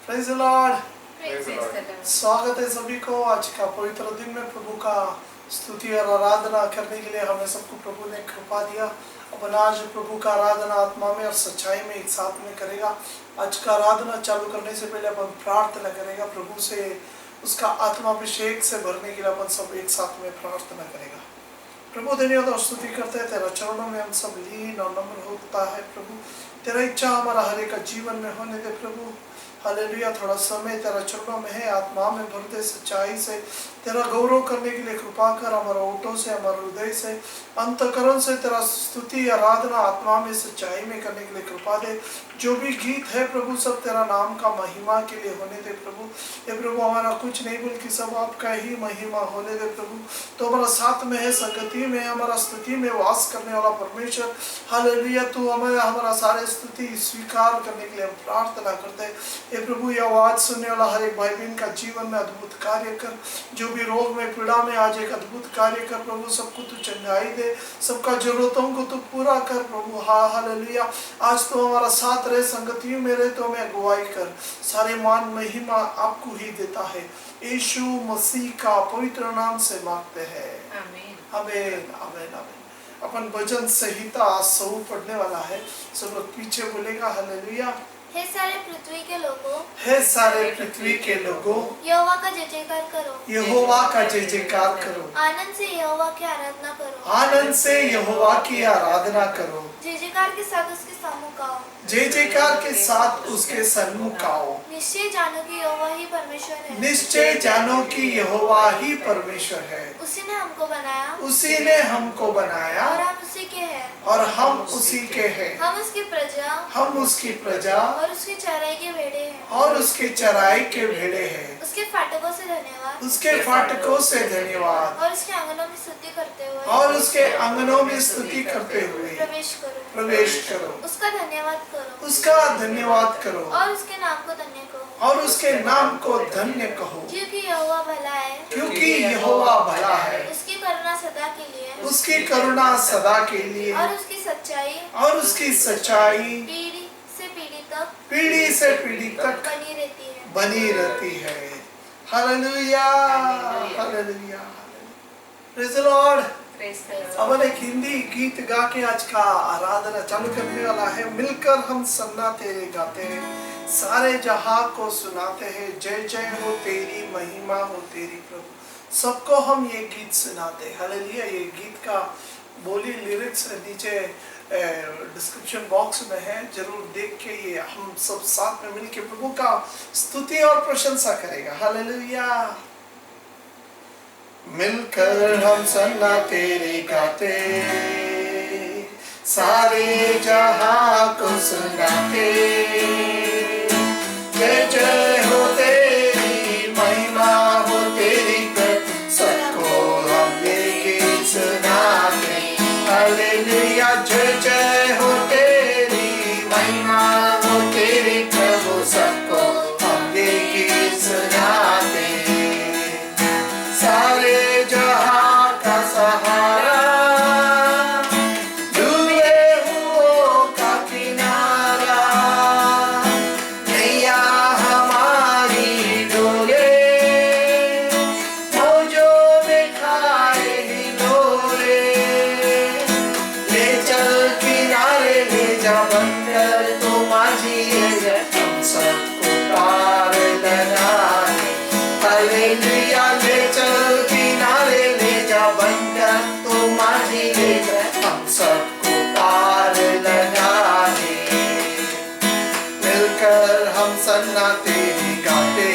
Praise the Lord. Praise the Lord. स्वागत है सभी को आज का पवित्र दिन में। प्रभु का स्तुति और आराधना करने के लिए हमें सबको प्रभु ने कृपा दिया। अपन आज प्रभु का आराधना आत्मा में और सच्चाई में एक साथ में करेगा। आज का आराधना चालू करने से पहले अपन प्रार्थना करेगा, प्रभु से उसका आत्माभिषेक से भरने के लिए अपन सब एक साथ में प्रार्थना करेगा। प्रभु धन्यवाद और स्तुति करते हैं, तेरा चरणों में हम सब लीन और नम्र होता है। प्रभु तेरा इच्छा हमारा हर एक जीवन में होने दे प्रभु। हालेलुया। थोड़ा समय तेरा चरणों में है, आत्मा में भर दे, सच्चाई से तेरा गौरव करने के लिए कृपा कर। हमारा ओठों से, हमारे हृदय से, अंतकरण से तेरा स्तुति आराधना आत्मा में सच्चाई में करने के लिए कृपा दे। जो भी गीत है प्रभु सब तेरा नाम का महिमा के लिए होने दे प्रभु। ये प्रभु हमारा कुछ नहीं बल्कि सब आपका ही महिमा होने दे प्रभु। तो हमारा साथ में है, संगति में, हमारा स्तुति में वास करने वाला परमेश्वर। हालेलुया। तू हमारा सारे स्तुति स्वीकार करने के लिए हम प्रार्थना करते हैं। ये प्रभु ये आवाज सुनने वाला हर एक भाई बहन का जीवन में अद्भुत कार्य कर। जो भी रोग में पीड़ा में आज एक अद्भुत कार्य कर प्रभु। सबको तू चंगाई दे, सबका जरूरतों को तू पूरा कर प्रभु। हालेलुया। आज तो हमारा साथ रहे, संगति में रहे, तो मैं अगुवाई कर। सारे मान महिमा आपको ही देता है, यीशु मसीह का पवित्र नाम से मांगते हैं। Amen. आमीन आमीन आमीन। अपन भजन संहिता 100 पढ़ने वाला है। सब लोग पीछे बोलेगा हालेलुया। हे सारे पृथ्वी के लोगों, हे सारे पृथ्वी के लोगों, यहोवा का जय जयकार करो। यहोवा का जय जयकार करो। आनंद से यहोवा की आराधना करो। आनंद से यहोवा की आराधना करो। जय जयकार के साथ उसके सम्मुख आओ। जय जयकार के साथ उसके सन्मुख आओ। निश्चय जानो कि यहोवा ही परमेश्वर है। निश्चय जानो कि यहोवा ही परमेश्वर है। उसी ने हमको बनाया, उसी ने हमको बनाया और हम उसी के हैं। और हम उसी के हैं। हम उसकी प्रजा, हम उसकी प्रजा और उसके चराई के भेड़े हैं। और उसके चराई के भेड़े हैं। उसके फाटकों से धन्यवाद, उसके फाटकों से धन्यवाद, और उसके आंगनों में स्तुति करते हुए, और उसके आंगनों में स्तुति करते हुए प्रवेश करो। प्रवेश करो। उसका धन्यवाद करो, उसका धन्यवाद करो और उसके नाम को धन्य कहो। और उसके नाम को धन्य कहो। क्योंकि यहोवा भला है, क्योंकि यहोवा भला है, उसकी करुणा सदा के लिए, उसकी करुणा सदा के लिए, और उसकी सच्चाई और उसकी सच्चाई पीढ़ी से पीढ़ी तक पीढ़ी से पीढ़ी तक बनी रहती है। बनी रहती है। Hallelujah hallelujah. Praise the Lord. Praise the Lord. अब एक हिंदी गीत गा के आज का आराधना चालू करने वाला है। मिलकर हम सन्ना तेरे गाते हैं, सारे जहां को सुनाते हैं। जय जय हो तेरी, महिमा हो तेरी प्रभु। सबको हम ये गीत सुनाते हैं। हालेलुया। ये गीत का बोली लिरिक्स नीचे डिस्क्रिप्शन बॉक्स में है, जरूर देख के ये हम सब साथ में मिलके प्रभु का स्तुति और प्रशंसा करेगा। हालेलुया। मिलकर हम सन्ना तेरे गाते, सारे जहां को सुनाते। जय जय हो तेरी, महिमा हो तेरी प्रभु। सबको हम ये गीत सुनाते। हालेलुया। जय जय हो तेरी, महिमा हो तेरी प्रभु। सबको हम ये गीत सुनाते। सारे जहां का सहारा, डूबे हुओं का किनारा, नैया हमारी डोले, मौजों में खाए हिलोरे। ले चल किनारे, ले जा बनकर तो माझी, हम सबको पार लगाए। हालेलुया। ले चल किनारे, ले जा बनकर तो माझी, ले जा हम सबको पार लगाए। मिलकर हम सन्ना तेरी गाते,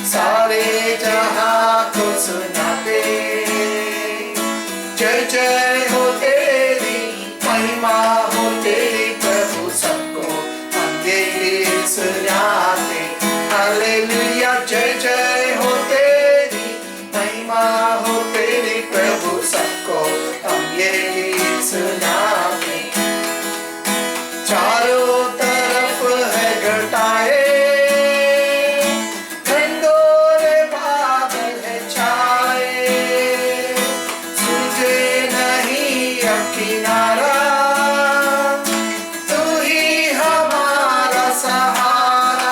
सारे जहां को सुनाते। जय जय हो तेरी, महिमा हो तेरी प्रभु। सबको हम ये गीत सुनाते। हालेलुया। जय जय हो तेरी, महिमा हो तेरी प्रभु। सबको हम ये गीत सुनाते। चारों तरफ है घटाए, घनघोरे बादल है छाए। सूझे नहीं अब किनारा, तू ही हमारा सहारा।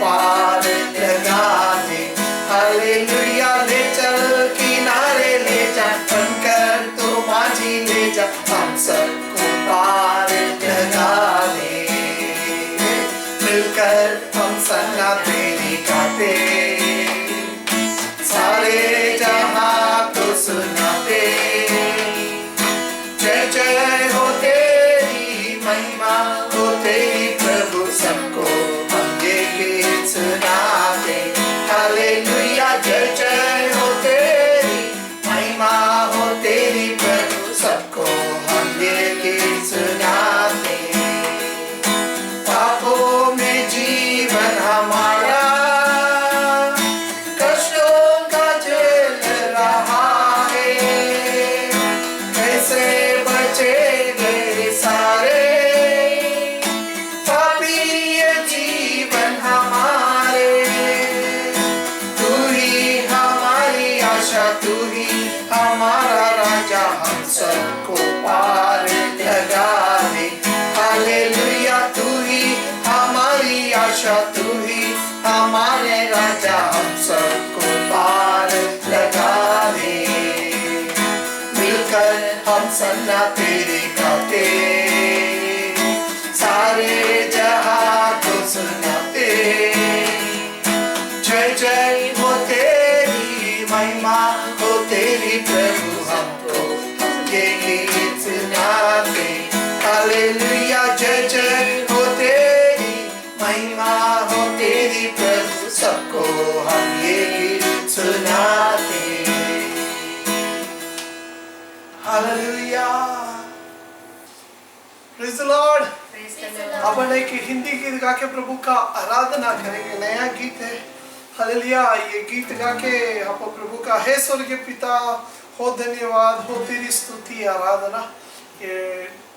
पार लगा दे। हालेलुया, ले चल किनारे ले जा, बनकर तो माझी ले जा, हम सबको पार लगा दे। मिलकर हम सन्ना तेरी गाते, सारे जहां को सुनाते। जय जय हो तेरी महिमा, हो तेरी प्रभु, सबको हम ये गीत सुनाते। हालेलुया, जय जय हो तेरी महिमा, हो तेरी प्रभु, सबको हम ये गीत सुनाते। पापों में जीवन हमारा कष्टों का झेल रहा है, कैसे बचेंगे सारे पापी ये जीवन हमारे। तू ही हमारी आशा, तू ही हमारा राजा, हम सबको पार लगा दे। हालेलुया, तू ही हमारी आशा, तू ही हमारे राजा, हम सबको पार लगा दे। मिलकर हम सन्ना तेरी गाते, सारे जहां को सुनाते। जय जय हो तेरी महिमा, हो तेरी प्रभु, हमको हम ये गीत सुनाते। हालेलुया, जय जय हो तेरी महिमा, हो तेरी प्रभु, सबको हम ये गीत सुनाते। Hallelujah, praise the Lord. Praise the Lord. अपन एक हिंदी गीत गा के प्रभु का आराधना करेंगे, नया गीत है। हालेलुया, ये गीत गा के आप प्रभु का हे स्वर्गीय पिता, हो धन्यवाद, हो तेरी स्तुति आराधना। ये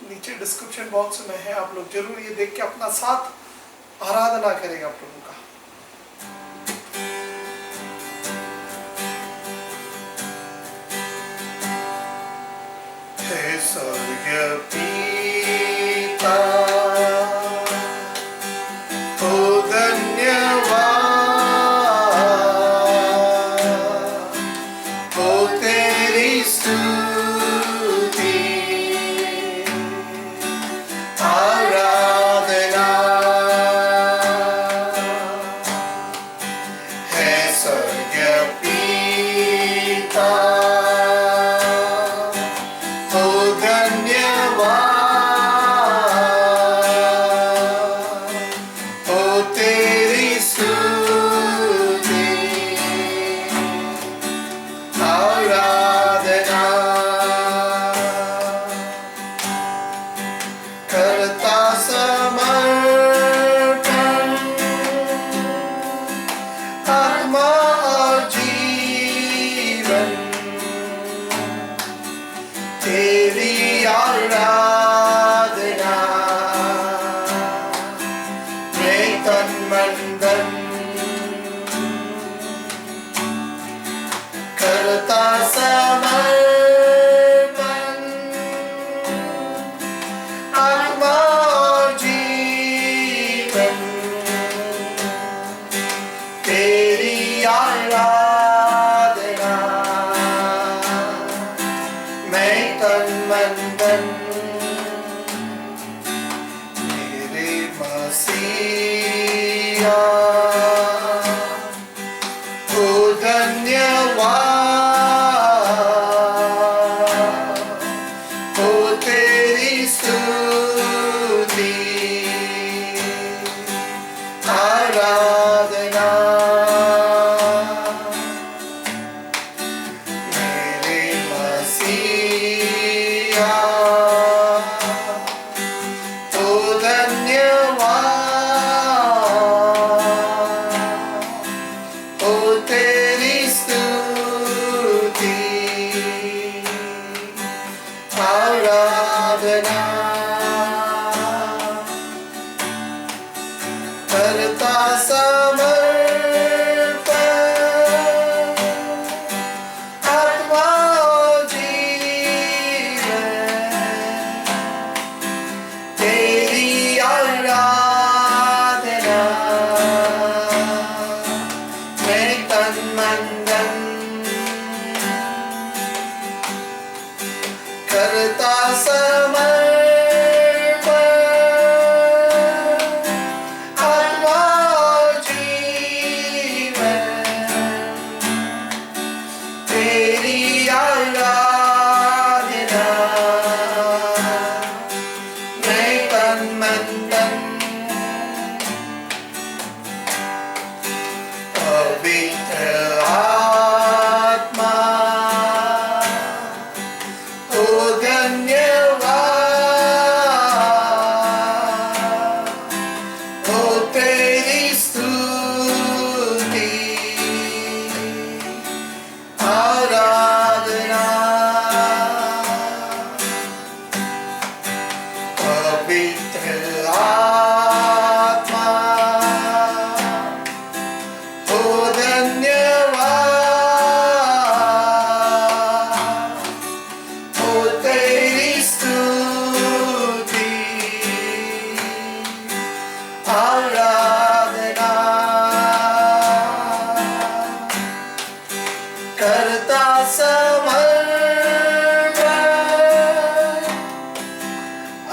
नीचे डिस्क्रिप्शन बॉक्स में है, आप लोग जरूर ये देख के अपना साथ आराधना करेगा प्रभु का। हे स्वर्गीय पिता, हो धन्यवाद, हो तेरी स्तुति आराधना। हे स्वर्गीय पिता, हो धन्यवाद, हो तेरी स्तुति आराधना। करता समर्पण आत्मा और जीवन, तेरी आराधना। मैं तन मन धन करता समर्पण आत्मा और जीवन, तेरी आराधना। मैं तन मन धन मेरे मसीहा, हो धन्यवाद, हो तेरी स्तुति आराधना। पवित्र आत्मा ओ धन्यवाद ओ तेरी स्तुति आराधना पवित्र आत्मा ओ धन्यवाद ओ तेरी स्तुति आराधना करता समर्पण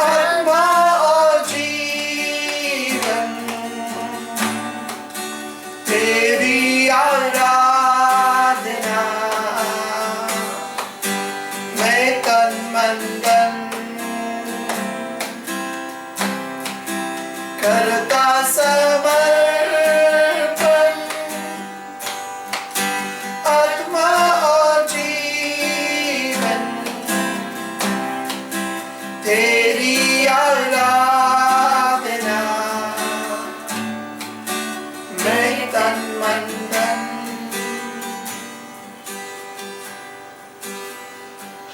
आत्मा और जीवन तेरी आराधना मैं तन मन धन करता समर्पण आत्मा और जीवन तेरी आराधना मैं तन मन धन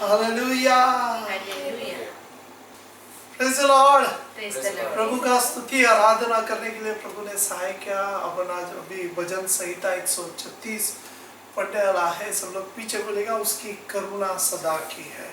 hallelujah Hallelujah. Praise the Lord Praise the Lord. प्रभु का स्तुति आराधना करने के लिए प्रभु ने सहाय किया। अपन आज अभी भजन संहिता 136 पढ़ने वाला है। सब लोग पीछे बोलेगा उसकी करुणा सदा की है।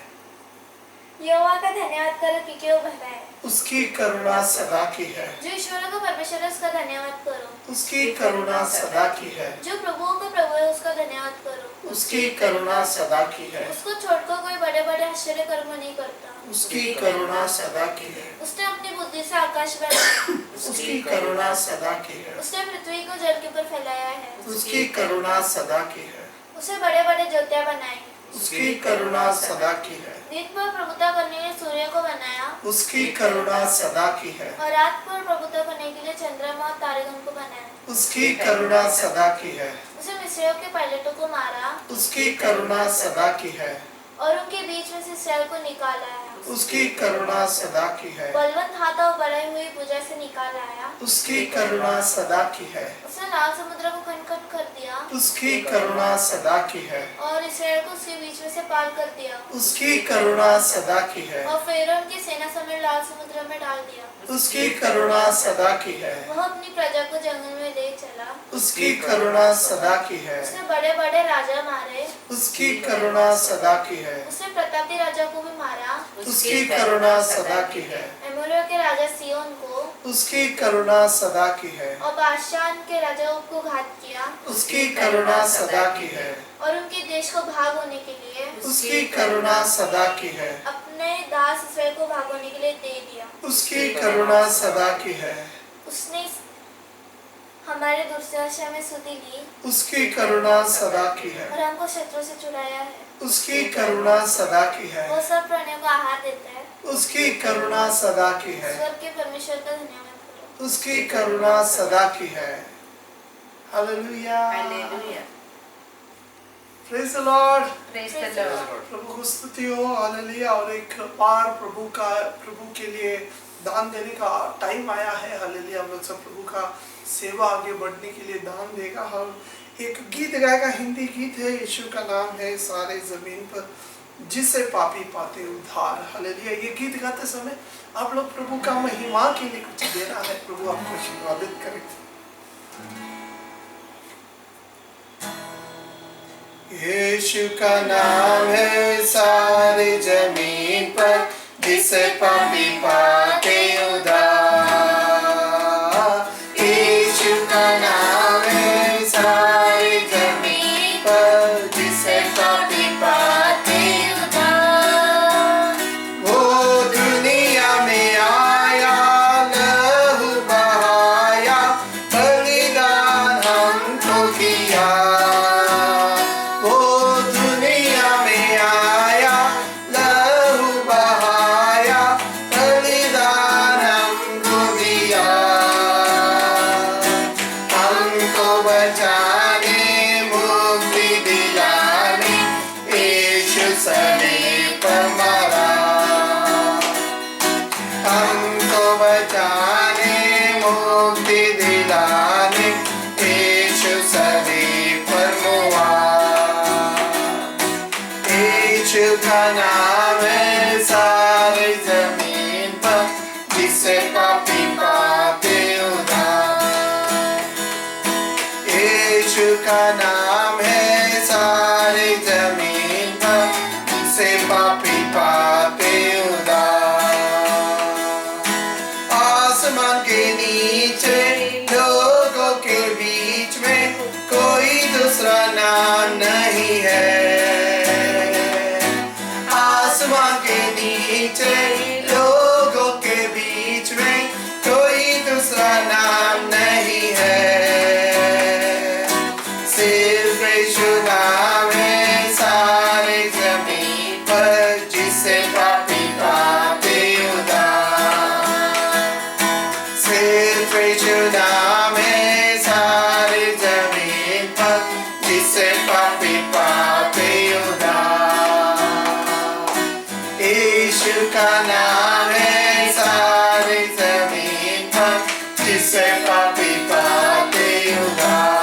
यहोवा का धन्यवाद करो क्योंकि वो भला है। उसकी करुणा सदा की है। जो ईश्वरों का परमेश्वर है उसका धन्यवाद करो। उसकी करुणा सदा की है। जो प्रभुओं का प्रभु है उसका धन्यवाद करो। उसकी करुणा सदा की है। उसको छोड़कर कोई बड़े बड़े आश्चर्य कर्म नहीं करता। उसकी करुणा सदा की है। उसने अपनी बुद्धि से आकाश बनाया। उसकी करुणा सदा की है। उसने पृथ्वी को जल के ऊपर फैलाया है। उसकी करुणा सदा की है। उसे बड़े बड़े ज्योतियां बनाई। उसकी करुणा सदा की है। दिन पर प्रभुता करने के लिए सूर्य को बनाया उसकी करुणा सदा की है। और रात पर प्रभुता करने के लिए चंद्रमा और तारेगण को बनाया। उसकी करुणा सदा की है। उसे मिस्रियों के पायलटों को मारा उसकी करुणा सदा की है। और उनके बीच में से इसराइल को निकाल आया। उसकी करुणा सदा की है। बलवंत हाथ और बढ़ाई हुई भुजा से निकाल आया। उसकी करुणा सदा की है। उसने लाल समुद्र को खनखट कर दिया उसकी करुणा सदा की है। और इसराइल को उसके बीच में से पार कर दिया उसकी करुणा सदा की है। और फिरौन की सेना समेत लाल समुद्र में डाल दिया। उसकी करुणा सदा की है। वह अपनी प्रजा को जंगल में ले चला। उसकी करुणा सदा की है। उसने बड़े बड़े राजा मारे। उसकी करुणा सदा की है। उसने प्रतापी राजा को भी मारा। उसकी करुणा सदा की है। एमोरियों के राजा सिय्योन को उसकी करुणा सदा की है। और बाशान के राजाओं को घात किया उसकी करुणा सदा की है। और उनके देश को भाग होने के लिए उसकी करुणा सदा की है। अपने दास इसराइल को भाग होने के लिए दे दिया। उसकी करुणा सदा की है। उसने हमारे दुर्दशा में सुधि ली उसकी करुणा सदा की है। और हमको शत्रु से छुड़ाया है। उसकी करुणा सदा की है। वो सब प्राणियों को आहार देता है। उसकी करुणा सदा की है। स्वर्ग के परमेश्वर का धन्यवाद करो। उसकी करुणा सदा की है। Hallelujah. Hallelujah. Praise the Lord. Praise the Lord. प्रभु को स्तुति हो। हालेलुया। और एक बार प्रभु के लिए दान देने का टाइम आया है। हालेलुया। हम लोग सब प्रभु का सेवा आगे बढ़ने के लिए दान देगा। हम एक गीत गाएगा। हिंदी गीत है। यीशु का नाम है सारे जमीन पर जिसे पापी पाते उद्धार। हालेलुया। ये गीत गाते समय आप लोग प्रभु का महिमा के लिए कुछ देना है। प्रभु आपको आशीर्वादित करे। यीशु का नाम है सारी जमीन पर जिसे पापी पाते उद्धार। यीशु का नाम है सारी जमीन पर जिसे पापी पाते उद्धार। वो दुनिया में आया लहू बहाया बलिदान हमको किया। वो दुनिया में आया लहू बहाया बलिदान यीशु का नाम है सारे जमीन पर, जिससे पापी पाते उद्धार। आसमान के नीचे लोगों के बीच में कोई दूसरा नाम नहीं है। आसमान के नीचे लोगों के बीच में कोई दूसरा नाम नहीं है। सिर्फ यीशु नाम है सारे जमीन पर, जिससे पापी पाते उद्धार। सिर्फ यीशु नाम है सारे जमीन पर, जिससे पापी पाते उद्धार। यीशु का नाम है सारे जमीन पर, जिससे पापी पाते उद्धार।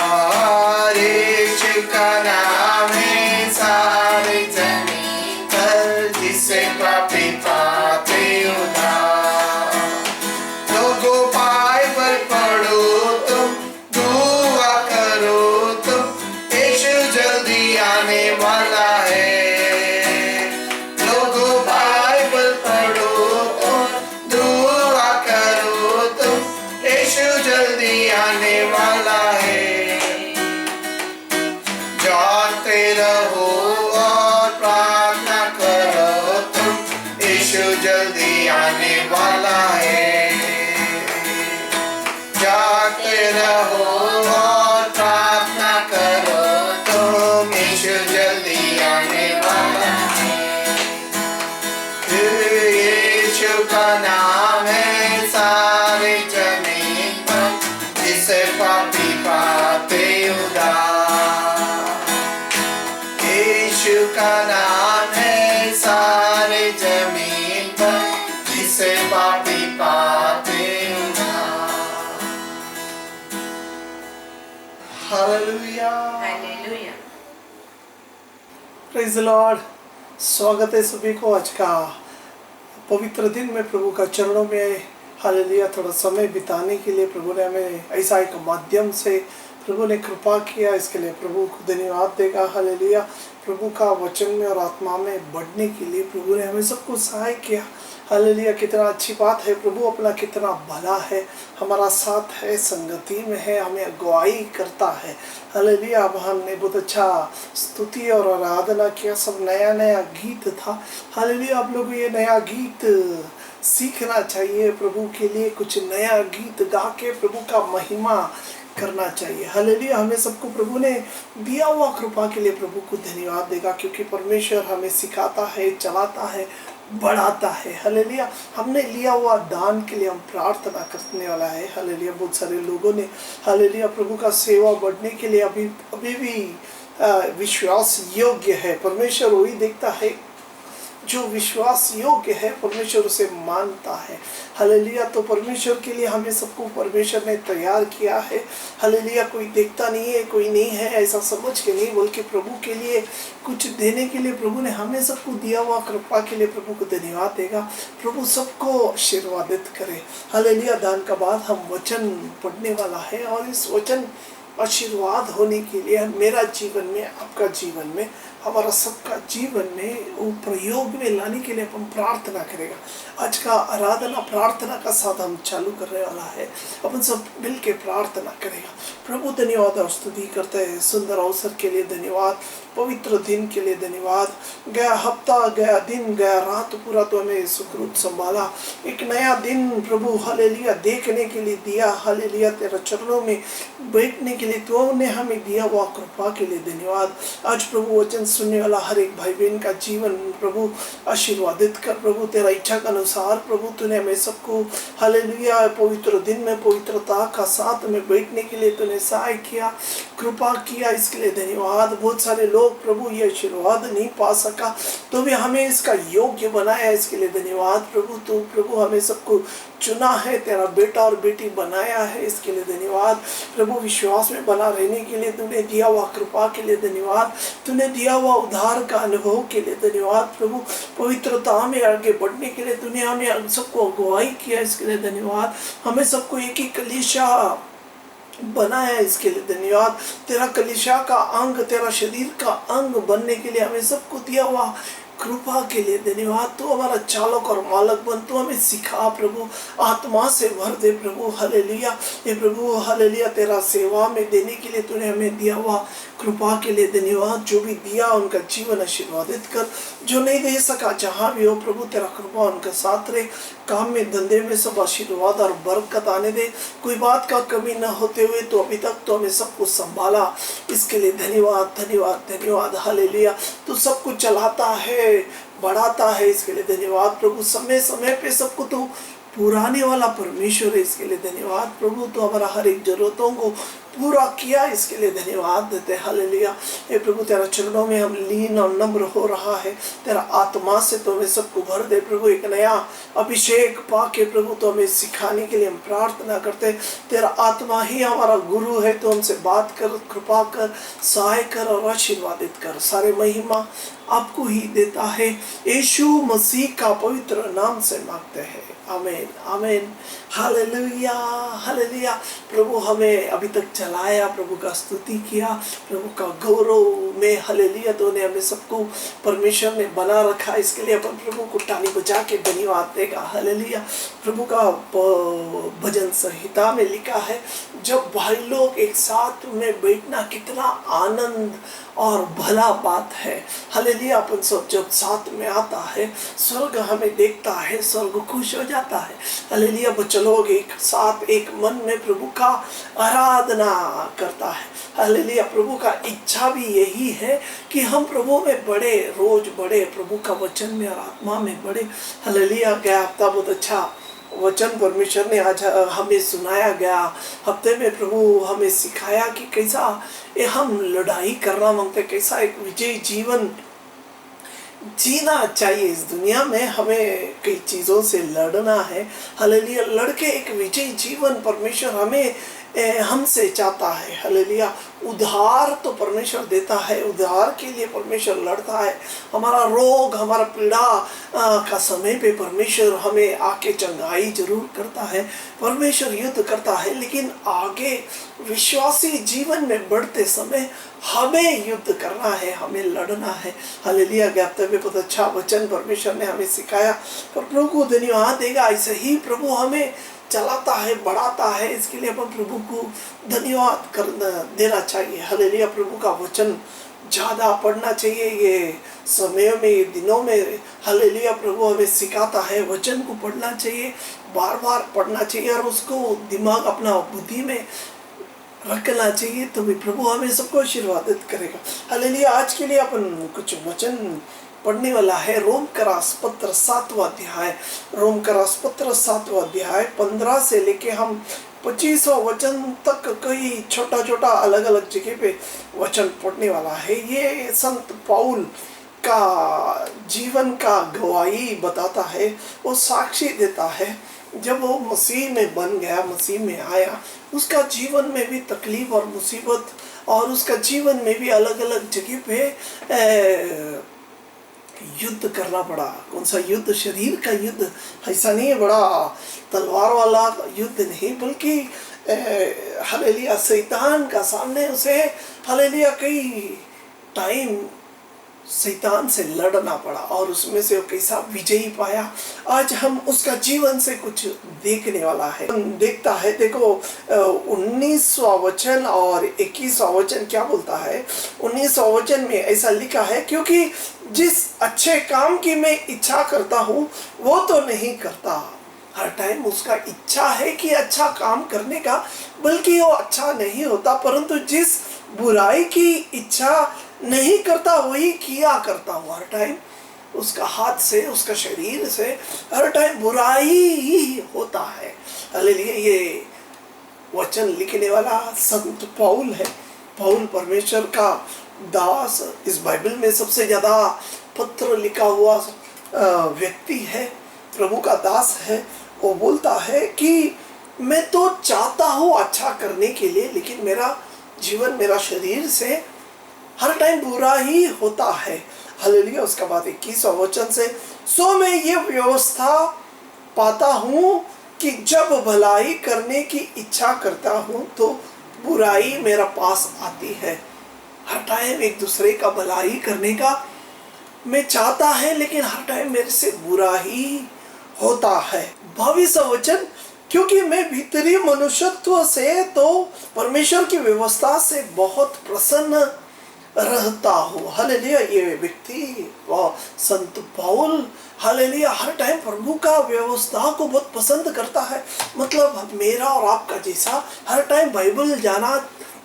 और यीशु का नाम है सारे जमीन पर, जिससे पापी पाते उद्धार। लोगों बाइबल पढ़ो तुम, दुआ करो तुम, यीशु जल्दी आने वाला है। लोगों बाइबल पढ़ो तुम, दुआ करो तुम, यीशु जल्दी आने वाला है। जागते रहो और प्रार्थना करो तुम, यीशु जल्दी आने वाला है। जागते रहो और प्रार्थना करो तुम, यीशु जल्दी आने वाला है। यीशु का नाम है सारे जमीन पर, जिससे पापी पाते उद्धार। यीशु का नाम है सारे जमीन पर, जिससे पापी पाते उद्धार। Hallelujah, hallelujah. Praise the Lord. स्वागत है सभी को आज का पवित्र दिन में प्रभु का चरणों में। हालेलुया। थोड़ा समय बिताने के लिए प्रभु ने हमें ऐसा एक माध्यम से प्रभु ने कृपा किया, इसके लिए प्रभु को धन्यवाद देगा। हालेलुया। प्रभु का वचन में और आत्मा में बढ़ने के लिए प्रभु ने हमें सबको सहाय किया। हालेलुया। कितना अच्छी बात है, प्रभु अपना कितना भला है, हमारा साथ है, संगति में है, हमें अगुवाई करता है। हालेलुया। अब हमने बहुत अच्छा स्तुति और आराधना किया, सब नया नया गीत था। हालेलुया। आप लोग ये नया गीत सीखना चाहिए, प्रभु के लिए कुछ नया गीत गा के प्रभु का महिमा करना चाहिए। हालेलुया। हमें सबको प्रभु ने दिया हुआ कृपा के लिए प्रभु को धन्यवाद देगा, क्योंकि परमेश्वर हमें सिखाता है, चलाता है, बढ़ाता है। हालेलुया। हमने लिया हुआ दान के लिए हम प्रार्थना करने वाला है। हालेलुया। बहुत सारे लोगों ने हालेलुया प्रभु का सेवा बढ़ने के लिए अभी भी विश्वास योग्य है। परमेश्वर वही देखता है जो विश्वास योग्य है, परमेश्वर उसे मानता है। हालेलुया। तो परमेश्वर के लिए हमें सबको परमेश्वर ने तैयार किया है। हालेलुया। कोई देखता नहीं है, कोई नहीं है ऐसा समझ के नहीं, बल्कि प्रभु के लिए कुछ देने के लिए प्रभु ने हमें सबको दिया हुआ कृपा के लिए प्रभु को धन्यवाद देगा। प्रभु सबको आशीर्वादित करे। हालेलुया। दान का बाद हम वचन पढ़ने वाला है, और इस वचन आशीर्वाद होने के लिए मेरा जीवन में, आपका जीवन में, हमारा सबका जीवन में वो प्रयोग में लाने के लिए हम प्रार्थना करेगा। आज का आराधना प्रार्थना का साथ हम चालू करने वाला है। अपन सब मिल के प्रार्थना करेगा। प्रभु धन्यवाद और स्तुति करते हैं, सुंदर अवसर के लिए धन्यवाद, पवित्र दिन के लिए धन्यवाद। गया हफ्ता, गया दिन, गया रात पूरा तो हमें सुकृत संभाला। एक नया दिन प्रभु हालेलुया देखने के लिए दिया। हालेलुया। तेरा चरणों में बैठने के लिए तो ने हमें दिया हुआ कृपा के लिए धन्यवाद। आज प्रभु वचन सुनने वाला हर एक भाई बहन का जीवन प्रभु आशीर्वादित कर। प्रभु तेरा इच्छा के अनुसार प्रभु तूने हमें सबको हालेलुया पवित्र दिन में पवित्रता का साथ में बैठने के लिए तूने सहाय किया, कृपा किया, इसके लिए धन्यवाद। बहुत सारे लोग प्रभु ये आशीर्वाद नहीं पा सका तो भी हमें इसका योग्य बनाया, इसके लिए धन्यवाद। प्रभु तू प्रभु हमें सबको चुना है, तेरा बेटा और बेटी बनाया है, इसके लिए धन्यवाद। प्रभु विश्वास में बना रहने के लिए तूने दिया हुआ कृपा के लिए धन्यवाद। तूने दिया हुआ उद्धार का अनुभव के लिए धन्यवाद। प्रभु पवित्रता में आगे बढ़ने के लिए तूने हमें सबको अगुवाई किया, इसके लिए धन्यवाद। हमें सबको एक ही कलीसिया बनाया, इसके लिए धन्यवाद। तेरा कलीसिया का अंग, तेरा शरीर का अंग बनने के लिए हमें सबको दिया हुआ कृपा के लिए धन्यवाद। तू हमारा चालक और मालक बन, तू हमें सिखा प्रभु, आत्मा से भर दे प्रभु। हालेलुया। हे प्रभु हालेलुया, तेरा सेवा में देने के लिए तूने हमें दिया हुआ कृपा के लिए धन्यवाद। जो भी दिया उनका जीवन आशीर्वादित कर, जो नहीं दे सका जहाँ भी हो प्रभु तेरा कृपा उनका साथ रहे। काम में धंधे में सब आशीर्वाद और बरकत आने दे, कोई बात का कमी न होते हुए तो अभी तक तो हमें सब कुछ संभाला, इसके लिए धन्यवाद धन्यवाद धन्यवाद। हालेलुया। तू सब कुछ चलाता है, बढ़ाता है, इसके लिए धन्यवाद प्रभु। समय समय पे सबको तो पुराने वाला परमेश्वर है, इसके लिए धन्यवाद प्रभु। तो हमारा हर एक जरूरतों को पूरा किया, इसके लिए धन्यवाद देते हैं। हालेलुया। हे प्रभु तेरा चरणों में हम लीन और नम्र हो रहा है, तेरा आत्मा से तो हमें सबको भर दे प्रभु। एक नया अभिषेक पाके प्रभु तो हमें सिखाने के लिए हम प्रार्थना करते हैं। तेरा आत्मा ही हमारा गुरु है, तो हमसे बात कर, कृपा कर, सहाय कर और आशीर्वादित कर। सारे महिमा आपको ही देता है, यीशु मसीह का पवित्र नाम से मांगते हैं, आमीन आमीन। Hallelujah hallelujah. प्रभु हमें अभी तक चलाया, प्रभु का स्तुति किया, प्रभु का गौरव में हालेलुया। तो ने हमें सबको परमेश्वर ने बना रखा, इसके लिए अपन प्रभु को ताली बजा के धन्यवाद देगा। हालेलुया। प्रभु का भजन संहिता में लिखा है, जब भाई लोग एक साथ में बैठना कितना आनंद और भला बात है। हालेलुया। अपन सब जब साथ में आता है, स्वर्ग हमें देखता है, स्वर्ग खुश हो जाता है। हालेलुया। बच्चे लोग एक साथ एक मन में प्रभु का आराधना करता है। हालेलुया। प्रभु का इच्छा भी यही है कि हम प्रभु में बढ़े, रोज बढ़े, प्रभु का वचन में और आत्मा में बढ़े। हालेलुया। गया हफ्ता बहुत अच्छा वचन परमेश्वर ने आज हमें सुनाया गया। हफ्ते में प्रभु हमें सिखाया कि कैसा हम लड़ाई करना मांगते, कैसा एक विजयी जीवन जीना चाहिए। इस दुनिया में हमें कई चीज़ों से लड़ना है। हालेलुया। लड़के एक विजयी जीवन परमेश्वर हमें हमसे चाहता है। हालेलुया। उद्धार तो परमेश्वर देता है, उद्धार के लिए परमेश्वर लड़ता है। हमारा रोग, हमारा पीड़ा का समय पे परमेश्वर हमें आके चंगाई जरूर करता है, परमेश्वर युद्ध करता है। लेकिन आगे विश्वासी जीवन में बढ़ते समय हमें युद्ध करना है, हमें लड़ना है। हालेलुया। ज्ञापन में बहुत अच्छा वचन परमेश्वर ने हमें सिखाया, पर प्रभु को धन्यवाद देगा। ऐसे ही प्रभु हमें चलाता है, बढ़ाता है, इसके लिए अपन प्रभु को धन्यवाद करना देना चाहिए। हालेलुया। प्रभु का वचन ज़्यादा पढ़ना चाहिए ये समय में, ये दिनों में। हालेलुया। प्रभु हमें सिखाता है, वचन को पढ़ना चाहिए, बार बार पढ़ना चाहिए और उसको दिमाग अपना बुद्धि में रखना चाहिए, तो भी प्रभु हमें सबको आशीर्वादित करेगा। हालेलुया। आज के लिए अपन कुछ वचन पढ़ने वाला है। रोम का रासपत्र 7वां अध्याय, रोम का रासपत्र 7वां अध्याय 15 से लेके हम 25वां वचन तक कई छोटा छोटा अलग अलग जगह पे वचन पढ़ने वाला है। ये संत पौल का जीवन का गवाही बताता है, वो साक्षी देता है। जब वो मसीह में बन गया, मसीह में आया, उसका जीवन में भी तकलीफ और मुसीबत, और उसका जीवन में भी अलग अलग जगह पे युद्ध करना पड़ा। कौन सा युद्ध? शरीर का युद्ध। ऐसा नहीं है बड़ा तलवार वाला युद्ध नहीं, बल्कि हालेलुया शैतान का सामने उसे हालेलुया कई टाइम शैतान से लड़ना पड़ा और उसमें से वो कैसा विजयी पाया। आज हम उसका जीवन से कुछ देखने वाला है, देखता है। देखो 19वां वचन और 21वां वचन क्या बोलता है। 19वां वचन में ऐसा लिखा है, क्योंकि जिस अच्छे काम की मैं इच्छा करता हूँ वो तो नहीं करता। हर टाइम उसका इच्छा है कि अच्छा काम करने का, बल्कि वो अच्छा नहीं होता। परंतु जिस बुराई की इच्छा नहीं करता वही किया करता हूँ। हर टाइम उसका हाथ से, उसका शरीर से हर टाइम बुराई ही होता है। हालेलुया। ये वचन लिखने वाला संत पौल है। पौल परमेश्वर का दास, इस बाइबल में सबसे ज़्यादा पत्र लिखा हुआ व्यक्ति है, प्रभु का दास है। वो बोलता है कि मैं तो चाहता हूँ अच्छा करने के लिए, लेकिन मेरा जीवन, मेरा शरीर से हर टाइम बुरा ही होता है। हालेलुया। उसका बाद 21वां वचन से, सो मैं ये व्यवस्था पाता हूँ कि जब भलाई करने की इच्छा करता हूँ तो बुराई मेरा पास आती है। हर टाइम एक दूसरे का भलाई करने का मैं चाहता है, लेकिन हर टाइम मेरे से बुरा ही होता है। 22 वचन, क्योंकि मैं भीतरी मनुष्यत्व से तो परमेश्वर की व्यवस्था से बहुत प्रसन्न रहता हूँ। हालेलुया। ये व्यक्ति संत पौल हालेलुया हर टाइम प्रभु का व्यवस्था को बहुत पसंद करता है। मतलब मेरा और आपका जैसा हर टाइम बाइबल जाना,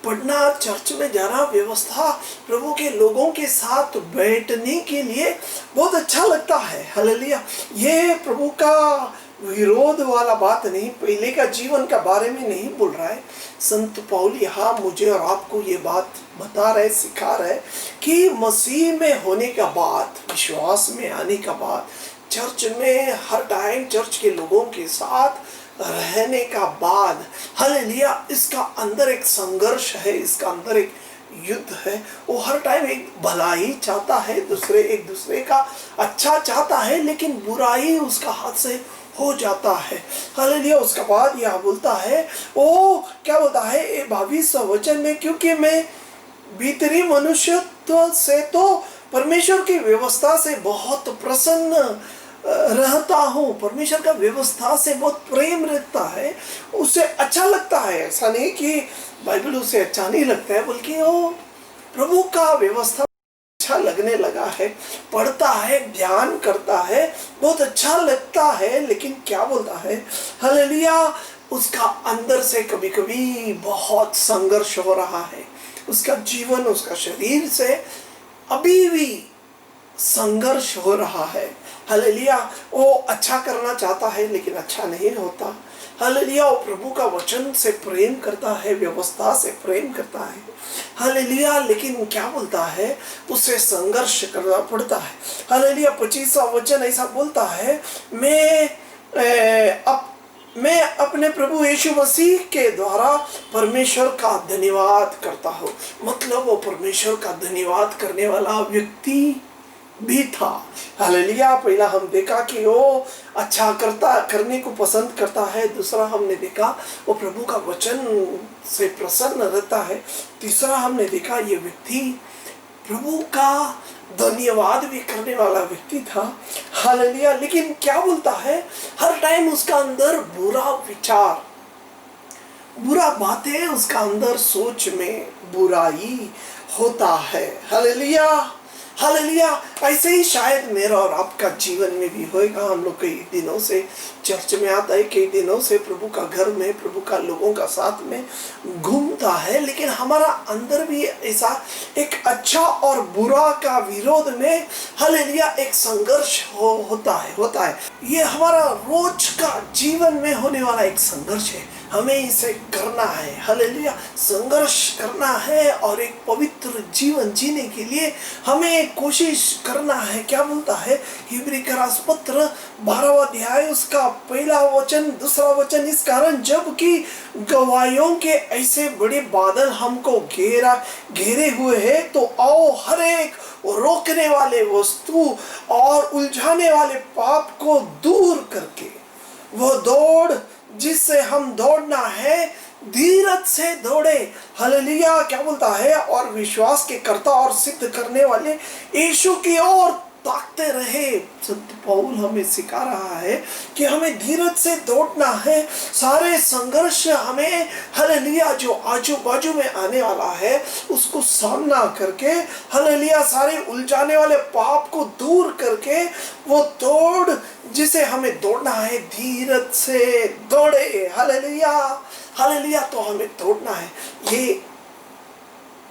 पढ़ना, चर्च में जाना, व्यवस्था, प्रभु के लोगों के साथ बैठने के लिए बहुत अच्छा लगता है। हालेलुया। ये प्रभु का विरोध वाला बात नहीं, पहले का जीवन का बारे में नहीं बोल रहा है। संत पौल यहाँ मुझे और आपको ये बात बता रहे, सिखा रहे कि मसीह में होने का बाद, विश्वास में आने का बाद, चर्च में हर टाइम चर्च के लोगों के साथ रहने का बाद, हालेलुया, इसका अंदर एक संघर्ष है, इसका अंदर एक युद्ध है। वो हर टाइम एक भलाई चाहता है, एक दूसरे का अच्छा चाहता है, लेकिन बुराई उसका हाथ से हो जाता है। हालेलुया। उसके बाद यह बोलता है, वो क्या बोलता है 22 वचन में, क्योंकि मैं भीतरी मनुष्यत्व से तो परमेश्वर की व्यवस्था से बहुत प्रसन्न रहता हूँ। परमेश्वर का व्यवस्था से बहुत प्रेम रखता है, उसे अच्छा लगता है। ऐसा नहीं कि बाइबल उसे अच्छा नहीं लगता है, बल्कि वो प्रभु का व्यवस्था अच्छा लगने लगा है, पढ़ता है, ध्यान करता है, बहुत अच्छा लगता है। लेकिन क्या बोलता है, हालेलुया, उसका अंदर से कभी कभी बहुत संघर्ष हो रहा है। उसका जीवन, उसका शरीर से अभी भी संघर्ष हो रहा है। हालेलुया। वो अच्छा करना चाहता है, लेकिन अच्छा नहीं होता। हालेलुया। वो प्रभु का वचन से प्रेम करता है, व्यवस्था से प्रेम करता है। हालेलुया। लेकिन क्या बोलता है, उसे संघर्ष करना पड़ता है। हालेलुया। 25वां वचन ऐसा बोलता है, मैं अपने प्रभु यीशु मसीह के द्वारा परमेश्वर का धन्यवाद करता हूँ। मतलब वो परमेश्वर का धन्यवाद करने वाला व्यक्ति भी था। हालेलुया। पहला हम देखा कि वो अच्छा करने को पसंद करता है। दूसरा हमने देखा वो प्रभु का वचन से प्रसन्न रहता है। तीसरा हमने देखा ये व्यक्ति प्रभु का धन्यवाद भी करने वाला व्यक्ति था। हालेलुया। लेकिन क्या बोलता है, हर टाइम उसका अंदर बुरा विचार, बुरा बातें, उसका अंदर सोच में बुराई होता है। हालेलुया। हालेलुया। ऐसे ही शायद मेरा और आपका जीवन में भी होएगा। हम लोग कई दिनों से चर्च में आता है, कई दिनों से प्रभु का घर में, प्रभु का लोगों का साथ में घूमता है, लेकिन हमारा अंदर भी ऐसा एक अच्छा और बुरा का विरोध में, हालेलुया, एक संघर्ष होता है। ये हमारा रोज का जीवन में होने वाला एक संघर्ष है। हमें इसे करना है। हालेलुया। संघर्ष करना है और एक पवित्र जीवन जीने के लिए हमें कोशिश करना है। क्या बोलता है हिब्री का पत्र 12वां अध्याय उसका पहला वचन, दूसरा वचन, इस कारण जबकि गवाहियों के ऐसे बड़े बादल हमको घेरे हुए हैं, तो आओ हर एक रोकने वाले वस्तु और उलझाने वाले पाप को दूर करके वो दौड़ जिससे हम दौड़ना है, धीरज से दौड़े। हालेलुया। क्या बोलता है, और विश्वास के कर्ता और सिद्ध करने वाले यीशु की ओर ताकते रहे। संत पौल हमें सिखा रहा है कि हमें धीरज से दौड़ना है। सारे संघर्ष हमें, हालेलुया, जो आजू बाजू में आने वाला है उसको सामना करके, हालेलुया, सारे उलझाने वाले पाप को दूर करके वो दौड़ जिसे हमें दौड़ना है, धीरज से दौड़े। हालेलुया। हालेलुया। तो हमें दौड़ना है। ये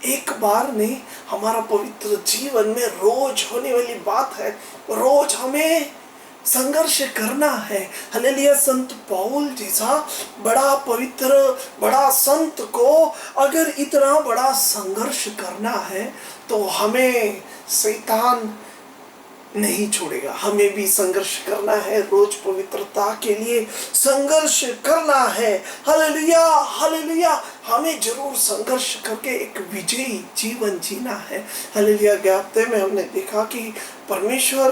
एक बार नहीं, हमारा पवित्र जीवन में रोज होने वाली बात है। रोज हमें संघर्ष करना है। हालेलुया। संत पौल जैसा बड़ा पवित्र, बड़ा संत को अगर इतना बड़ा संघर्ष करना है, तो हमें शैतान नहीं छोड़ेगा। हमें भी संघर्ष करना है, रोज पवित्रता के लिए संघर्ष करना है। हालेलुया। हालेलुया। हमें जरूर संघर्ष करके एक विजयी जीवन जीना है। हालेलुया। गए हफ्ते में हमने देखा कि परमेश्वर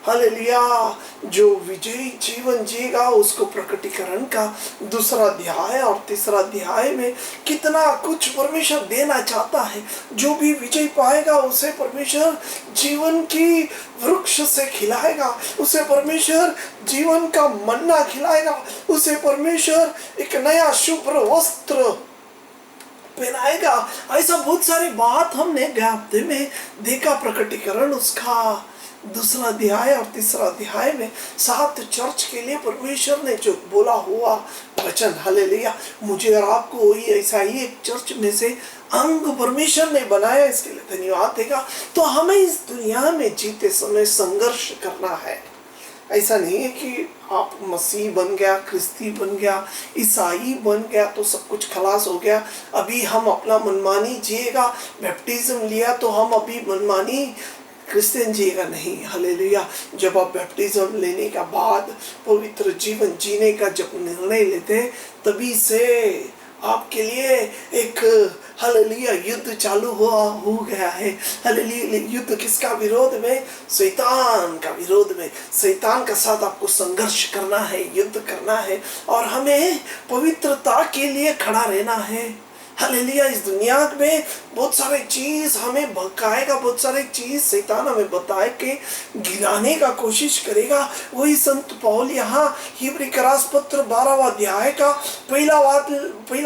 हालेलुया, जो विजयी जीवन जिएगा उसको प्रकटीकरण का 2 अध्याय और 3 अध्याय में कितना कुछ परमेश्वर देना चाहता है। जो भी विजय पाएगा उसे परमेश्वर जीवन की वृक्ष से खिलाएगा, उसे परमेश्वर जीवन का मन्ना खिलाएगा, उसे परमेश्वर एक नया शुभ्र वस्त्र पहनाएगा। ऐसा बहुत सारी बात हमने गए हफ्ते में देखा। प्रकटीकरण उसका 2 अध्याय और 3 अध्याय में 7 चर्च के लिए परमेश्वर ने जो बोला हुआ वचन, हालेलुया, मुझे और आपको वही ऐसा ही एक चर्च में से अंग परमेश्वर ने बनाया, इसके लिए धन्यवाद देगा। तो हमें इस दुनिया में जीते समय संघर्ष करना है। ऐसा नहीं है कि आप मसीह बन गया, क्रिस्ती बन गया, ईसाई बन गया तो सब कुछ खलास हो गया, अभी हम अपना मनमानी जिएगा, बैप्टिज्म लिया तो हम अभी मनमानी क्रिश्चियन जिएगा, नहीं। हालेलुया, जब आप बैप्टिज्म लेने का बाद पवित्र जीवन जीने का जब निर्णय लेते तभी से आपके लिए एक हालेलुया युद्ध चालू हो गया है। हालेलुया, युद्ध किसका विरोध में? शैतान का विरोध में। शैतान के साथ आपको संघर्ष करना है, युद्ध करना है और हमें पवित्रता के लिए खड़ा रहना है। हालेलुया, इस दुनिया में बहुत सारे चीज हमें भटकाएगा, बहुत सारे चीज शैतान हमें बताए के गिराने का कोशिश करेगा। वही संत पौल यहाँ हिब्री के पत्र 12 अध्याय का पहला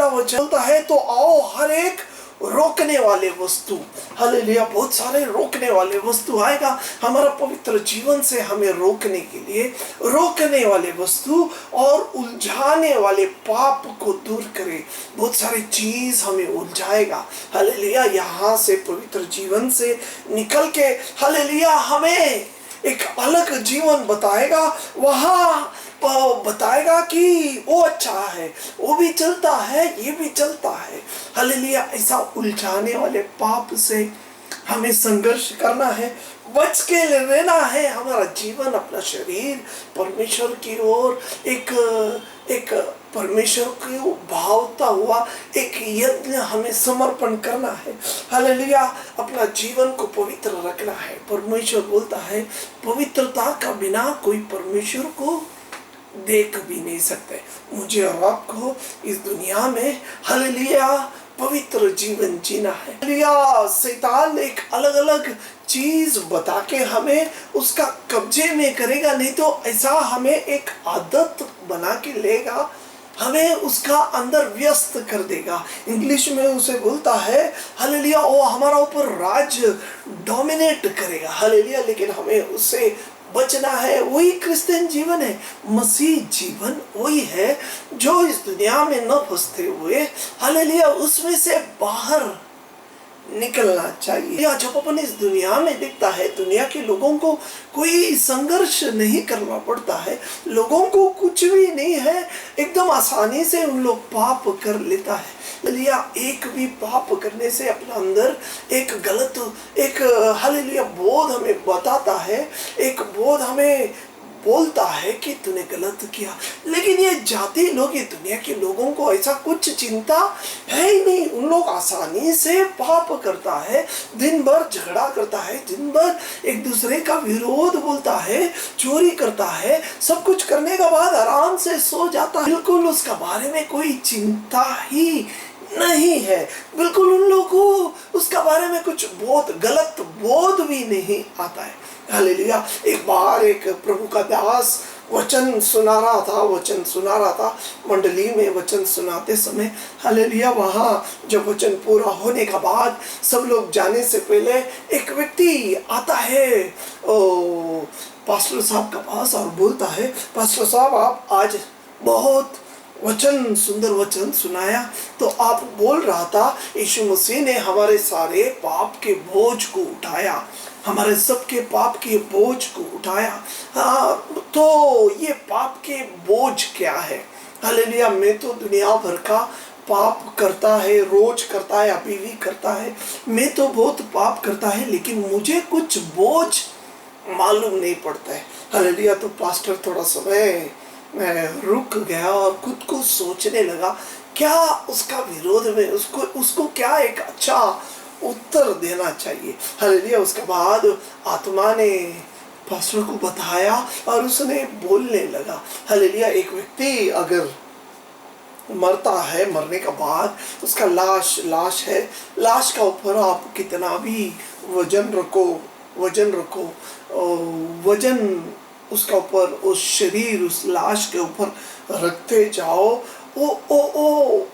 वचन बोलता है, तो आओ हर एक रोकने वाले वस्तु, हालेलुया, बहुत सारे रोकने वाले वस्तु आएगा हमारा पवित्र जीवन से हमें रोकने के लिए। रोकने वाले वस्तु और उलझाने वाले पाप को दूर करे। बहुत सारी चीज हमें उलझाएगा, हालेलुया, यहाँ से पवित्र जीवन से निकल के हालेलुया हमें एक अलग जीवन बताएगा। वहाँ बताएगा कि वो अच्छा है, वो भी चलता है, ये भी चलता है। हालेलुया, ऐसा उलझाने वाले पाप से हमें संघर्ष करना है, बच के रहना है। हमारा जीवन, अपना शरीर परमेश्वर की ओर एक परमेश्वर को भावता हुआ एक यज्ञ हमें समर्पण करना है। हालेलुया, अपना जीवन को पवित्र रखना है। परमेश्वर बोलता है पवित्रता का बिना कोई परमेश्वर को देख भी नहीं सकते। मुझे और आपको इस दुनिया में हालेलुया पवित्र जीवन जीना है। हालेलुया, शैतान एक अलग अलग चीज बता के हमें उसका कब्जे में करेगा, नहीं तो ऐसा हमें एक आदत बना के लेगा, हमें उसका अंदर व्यस्त कर देगा। इंग्लिश में उसे बोलता है हालेलुया, वो हमारा ऊपर राज डोमिनेट करेगा। हालेलुया, लेकिन हमें उससे बचना है। वही क्रिश्चियन जीवन है, मसीह जीवन वही है जो इस दुनिया में न फंसते हुए हालेलुया उसमें से बाहर निकलना चाहिए। या जब अपन इस दुनिया में दिखता है, दुनिया के लोगों को कोई संघर्ष नहीं करना पड़ता है, लोगों को कुछ भी नहीं है, एकदम आसानी से उन लोग पाप कर लेता है। हालेलुया, एक भी पाप करने से अपने अंदर एक गलत एक हालेलुया बोध हमें बताता है, एक बोध हमें बोलता है कि तूने गलत किया। लेकिन ये जाति लोग, ये दुनिया के लोगों को ऐसा कुछ चिंता है ही नहीं। उन लोग आसानी से पाप करता है, दिन भर झगड़ा करता है, दिन भर एक दूसरे का विरोध बोलता है, चोरी करता है, सब कुछ करने के बाद आराम से सो जाता है। बिल्कुल उसका बारे में कोई चिंता ही नहीं है, बिल्कुल उन लोगों को उसका बारे में कुछ बहुत गलत बोध भी नहीं आता है। हालेलुया, एक बार एक प्रभु का दास वचन सुना रहा था मंडली में वचन सुनाते समय। हालेलुया, वहाँ जब वचन पूरा होने के बाद सब लोग जाने से पहले एक व्यक्ति आता है पास्टर साहब के पास और बोलता है, पास्टर साहब आप आज बहुत सुंदर वचन सुनाया। तो आप बोल रहा था यीशु मसीह ने हमारे सारे पाप के बोझ को उठाया, हमारे सबके पाप के बोझ को उठाया। तो ये पाप के बोझ क्या है? हालेलुया, मैं तो दुनिया भर का पाप करता है, रोज करता है, अभी भी करता है, मैं तो बहुत पाप करता है, लेकिन मुझे कुछ बोझ मालूम नहीं पड़ता है। हालेलुया, तो पास्टर थोड़ा समय मैं रुक गया और खुद को सोचने लगा क्या उसका विरोध में उसको क्या एक अच्छा उत्तर देना चाहिए। हालेलुया, उसके बाद आत्मा ने पास्टर को बताया और उसने बोलने लगा। हालेलुया। एक व्यक्ति अगर मरता है, मरने के बाद उसका लाश है, लाश का ऊपर आप कितना भी वजन रखो, वजन उसका ऊपर, उस शरीर, उस लाश के ऊपर रखते जाओ, वो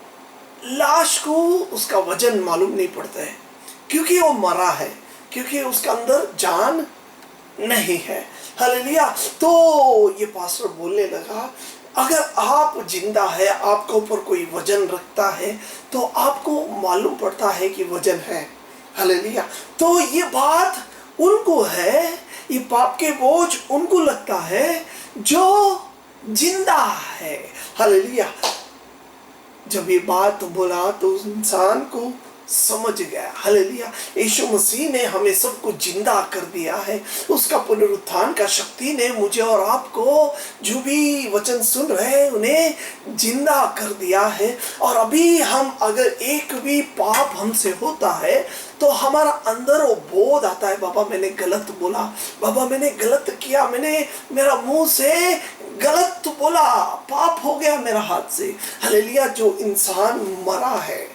लाश को उसका वजन मालूम नहीं पड़ता है, क्योंकि वो मरा है, क्योंकि उसका अंदर जान नहीं है। हालेलुया। तो ये पास्टर बोलने लगा, अगर आप जिंदा है, आपके ऊपर कोई वजन रखता है तो आपको मालूम पड़ता है कि वजन है। हालेलुया। तो ये बात उनको है, ये पाप के बोझ उनको लगता है जो जिंदा है। हालेलुया। जब ये बात बोला तो उस इंसान को समझ गया। हालेलुया। यीशु मसीह ने हमें सबको जिंदा कर दिया है। उसका पुनरुत्थान का शक्ति ने मुझे और आपको, जो भी वचन सुन रहे हैं, उन्हें जिंदा कर दिया है। और अभी हम अगर एक भी पाप हमसे होता है तो हमारा अंदर वो बोध आता है, बाबा मैंने गलत बोला, बाबा मैंने गलत किया, मैंने मेरा मुंह से गलत बोला, पाप हो गया मेरा हाथ से। हालेलुया। जो इंसान मरा है,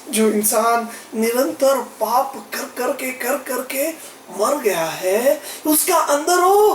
जो इंसान निरंतर पाप कर करके मर गया है, उसका अंदर वो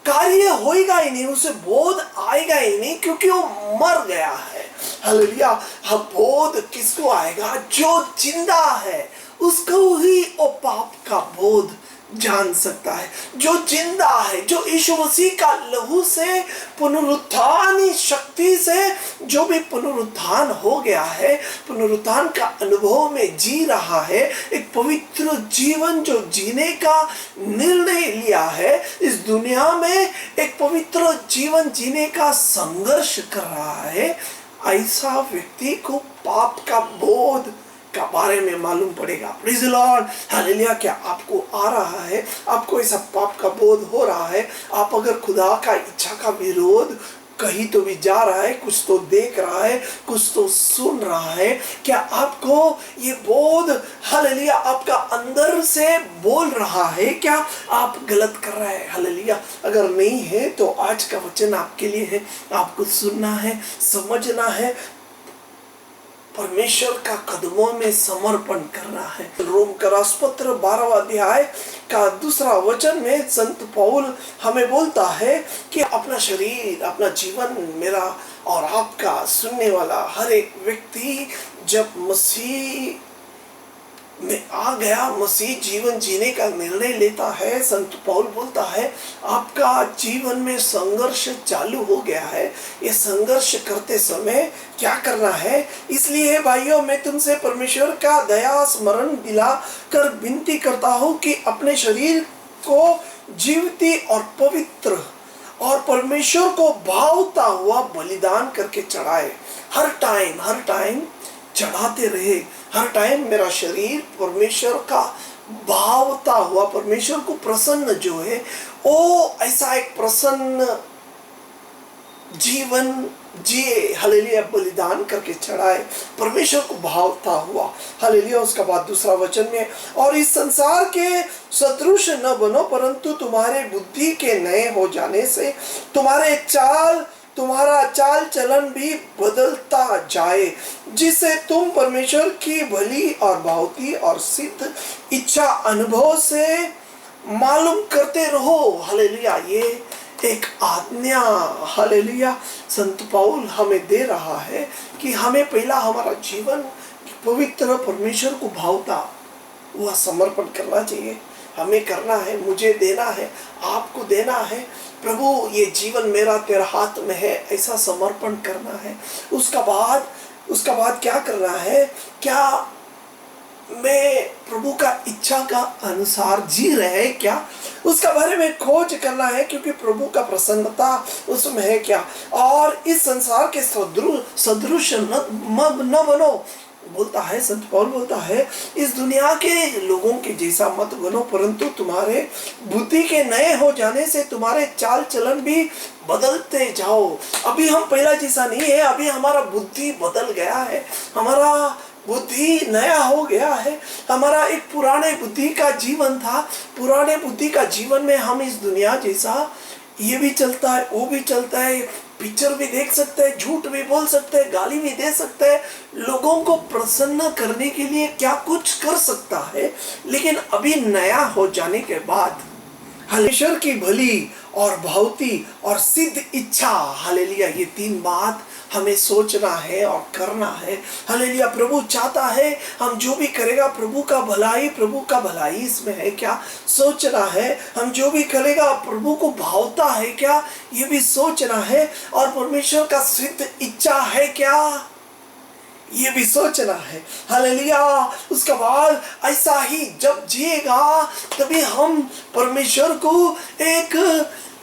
कार्य होएगा ही नहीं, उसे बोध आएगा ही नहीं, क्योंकि वो मर गया है। हालेलुया। अब बोध किसको आएगा? जो जिंदा है उसको ही वो पाप का बोध जान सकता है। जो जिंदा है, जो यीशु मसीह का लहू से, पुनरुत्थान शक्ति से जो भी पुनरुत्थान हो गया है, पुनरुत्थान का अनुभव में जी रहा है, एक पवित्र जीवन जो जीने का निर्णय लिया है, इस दुनिया में एक पवित्र जीवन जीने का संघर्ष कर रहा है, ऐसा व्यक्ति को पाप का बोध का बारे में मालूम पड़ेगा। Praise the Lord. हालेलुया। क्या आपको आ रहा है? आपको ऐसा पाप का बोध हो रहा है? आप अगर खुदा का इच्छा का विरोध कहीं तो भी जा रहा है, कुछ तो देख रहा है, कुछ तो सुन रहा है, क्या आपको ये बोध, हालेलुया, आपका अंदर से बोल रहा है क्या आप गलत कर रहे हैं? हालेलुया। अगर नहीं है तो आज का वचन आपके लिए है। आपको सुनना है, समझना है, परमेश्वर का कदमों में समर्पण करना है। रोम का रासपत्र 12वां अध्याय का 2 वचन में संत पौल हमें बोलता है कि अपना शरीर, अपना जीवन, मेरा और आपका सुनने वाला हर एक व्यक्ति जब मसीह में आ गया, मसीह जीवन जीने का निर्णय लेता है, संत पौल बोलता है आपका जीवन में संघर्ष चालू हो गया है। ये संघर्ष करते समय क्या करना है? इसलिए भाइयों मैं तुमसे परमेश्वर का दया स्मरण दिला कर विनती करता हूँ कि अपने शरीर को जीवती और पवित्र और परमेश्वर को भावता हुआ बलिदान करके चढ़ाए। हर टाइम चढ़ाते रहे। हर टाइम मेरा शरीर परमेश्वर का भावता हुआ, परमेश्वर को प्रसन्न जो है, वो ऐसा एक प्रसन्न जीवन जिए। हालेलुया। बलिदान करके चढ़ाए, परमेश्वर को भावता हुआ। हालेलुया। उसका बाद 2 वचन में, और इस संसार के सदृश न बनो, परंतु तुम्हारे बुद्धि के नए हो जाने से तुम्हारा चाल चलन भी बदलता जाए, जिससे तुम परमेश्वर की भली और भावती और सिद्ध इच्छा अनुभव से मालूम करते रहो। हालेलुया। ये एक आज्ञा, हालेलुया, संत पौल हमें दे रहा है कि हमें पहला हमारा जीवन पवित्र परमेश्वर को भावता वह समर्पण करना चाहिए। हमें करना है, मुझे देना है, आपको देना है। प्रभु ये जीवन मेरा तेरा हाथ में है, ऐसा समर्पण करना है। उसका बाद क्या करना है? क्या मैं प्रभु का इच्छा का अनुसार जी रहे हैं क्या? उसका बारे में खोज करना है, क्योंकि प्रभु का प्रसन्नता उसमें है क्या? और इस संसार के सदृश न बनो, बोलता है संत पौल बोलता है इस दुनिया के लोगों के जैसा मत बनो, परंतु तुम्हारे बुद्धि के नए हो जाने से तुम्हारे चाल चलन भी बदलते जाओ। अभी हम पहला जैसा नहीं है, अभी हमारा बुद्धि बदल गया है, हमारा बुद्धि नया हो गया है। हमारा एक पुराने बुद्धि का जीवन था, पुराने बुद्धि का जीवन में हम इस दुनिया जैसा ये भी चलता है, वो भी चलता है, पिक्चर भी देख सकते हैं, झूठ भी बोल सकते हैं, गाली भी दे सकते हैं, लोगों को प्रसन्न करने के लिए क्या कुछ कर सकता है। लेकिन अभी नया हो जाने के बाद ईश्वर की भली और भौती और सिद्ध इच्छा, हालेलुया, ये तीन बात हमें सोचना है और करना है। हालेलुया, प्रभु चाहता है हम जो भी करेगा प्रभु का भलाई इसमें है क्या, सोचना है। हम जो भी करेगा प्रभु को भावता है क्या, ये भी सोचना है। और परमेश्वर का सिद्ध इच्छा है क्या, ये भी सोचना है। हालेलुया, उसके बाद ऐसा ही जब जिएगा तभी हम परमेश्वर को एक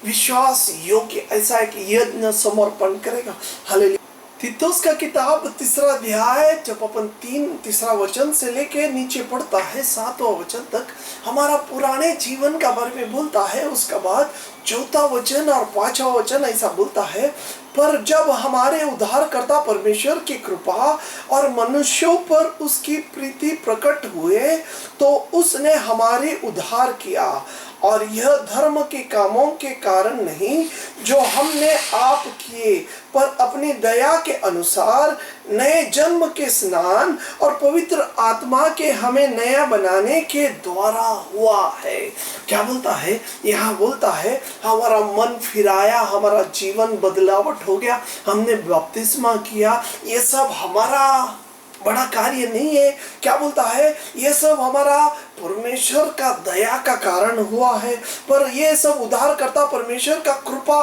विश्वास योग्य ऐसा है कि यज्ञ समर्पण करेगा। हालेलुया। तीतुस का किताब 3 अध्याय जब अपन 3 वचन से लेके नीचे पढ़ता है 7वां वचन तक हमारा पुराने जीवन का बारे में बोलता है। उसका बाद 4था वचन और 5वां वचन ऐसा बोलता है, पर जब हमारे उद्धारकर्ता परमेश्वर की कृपा और मनुष्यों पर उसकी प्रीति प्रकट हुए तो उसने हमारे उद्धार किया, और यह धर्म के कामों के कारण नहीं जो हमने आप किए, पर अपनी दया के अनुसार नए जन्म के स्नान और पवित्र आत्मा के हमें नया बनाने के द्वारा हुआ है। क्या बोलता है यहाँ, बोलता है हमारा मन फिराया, हमारा जीवन बदलावट हो गया, हमने बपतिस्मा किया। ये सब हमारा बड़ा कार्य नहीं है। क्या बोलता है, ये सब हमारा परमेश्वर का दया का कारण हुआ है, पर ये सब उद्धार करता परमेश्वर का कृपा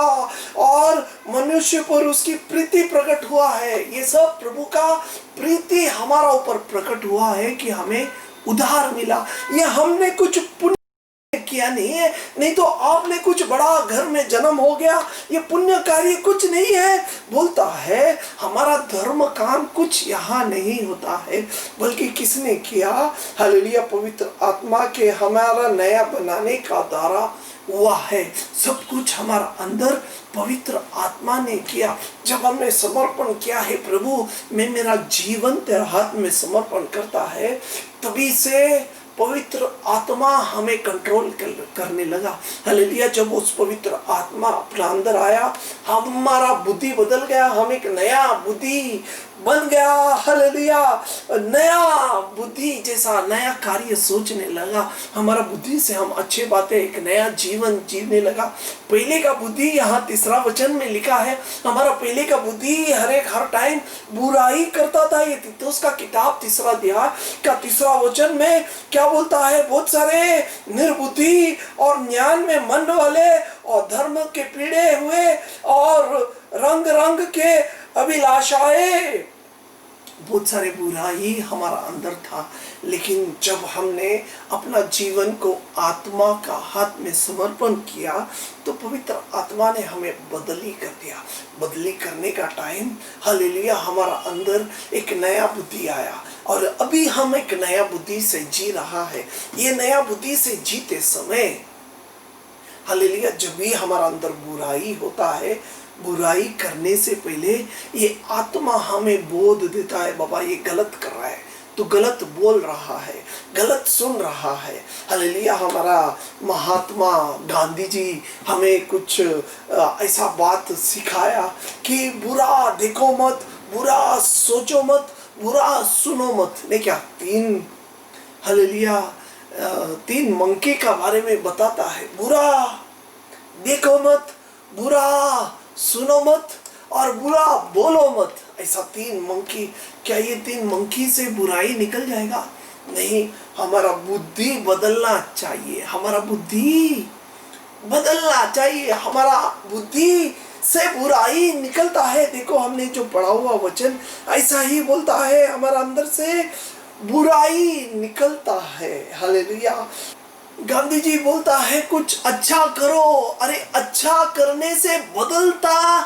और मनुष्य पर उसकी प्रीति प्रकट हुआ है। ये सब प्रभु का प्रीति हमारा ऊपर प्रकट हुआ है कि हमें उद्धार मिला। ये हमने कुछ पुण्य किया नहीं है, नहीं तो आपने कुछ बड़ा घर में जन्म हो गया, ये पुण्य कार्य कुछ नहीं है। बोलता है हमारा धर्म काम कुछ यहाँ नहीं होता है, बल्कि किसने किया, हालेलुया, पवित्र आत्मा के हमारा नया बनाने का द्वारा हुआ है। सब कुछ हमारा अंदर पवित्र आत्मा ने किया। जब हमने समर्पण किया है, प्रभु मैं मेरा जीवन तेरे हाथ में समर्पण करता है, तभी से पवित्र आत्मा हमें कंट्रोल करने लगा। हालेलुया, जब उस पवित्र आत्मा अपने अंदर आया, हमारा बुद्धि बदल गया, हम एक नया बुद्धि बन गया। हालेलुया, नया बुद्धि जैसा नया कार्य सोचने लगा। हमारा बुद्धि से हम अच्छे बातें, एक नया जीवन जीने लगा। पहले का बुद्धि यहाँ 3 वचन में लिखा है, हमारा पहले का बुद्धि हर टाइम बुराई करता था। ये तीतुस का किताब 3 अध्याय का 3 वचन में क्या बोलता है, बहुत सारे निर्बुद्धि और ज्ञान में मन वाले और धर्म के पीड़े हुए और रंग रंग के अभिलाषाएं, बहुत सारे बुराई हमारा अंदर था। लेकिन जब हमने अपना जीवन को आत्मा का हाथ में समर्पण किया तो पवित्र आत्मा ने हमें बदली कर दिया। बदली करने का टाइम, हालेलुया, हमारा अंदर एक नया बुद्धि आया और अभी हम एक नया बुद्धि से जी रहा है। ये नया बुद्धि से जीते समय, हालेलुया, जब भी हमारा अंदर बुराई होता है, बुराई करने से पहले ये आत्मा हमें बोध देता है, बाबा ये गलत कर रहा है, तू गलत बोल रहा है, गलत सुन रहा है। हालेलुया, हमारा महात्मा गांधी जी हमें कुछ ऐसा बात सिखाया कि बुरा देखो मत, बुरा सोचो मत, बुरा सुनो मत। नहीं क्या, 3 मंकी का बारे में बताता है, बुरा देखो मत, बुरा सुनो मत और बुरा बोलो मत। ऐसा 3 मंकी, क्या ये 3 मंकी से बुराई निकल जाएगा? नहीं, हमारा बुद्धि बदलना चाहिए, हमारा बुद्धि बदलना चाहिए, हमारा बुद्धि से बुराई निकलता है। देखो हमने जो पढ़ा हुआ वचन ऐसा ही बोलता है, हमारा अंदर से बुराई निकलता है। हालेलुया, गांधी जी बोलता है कुछ अच्छा करो, अरे अच्छा करने से बदलता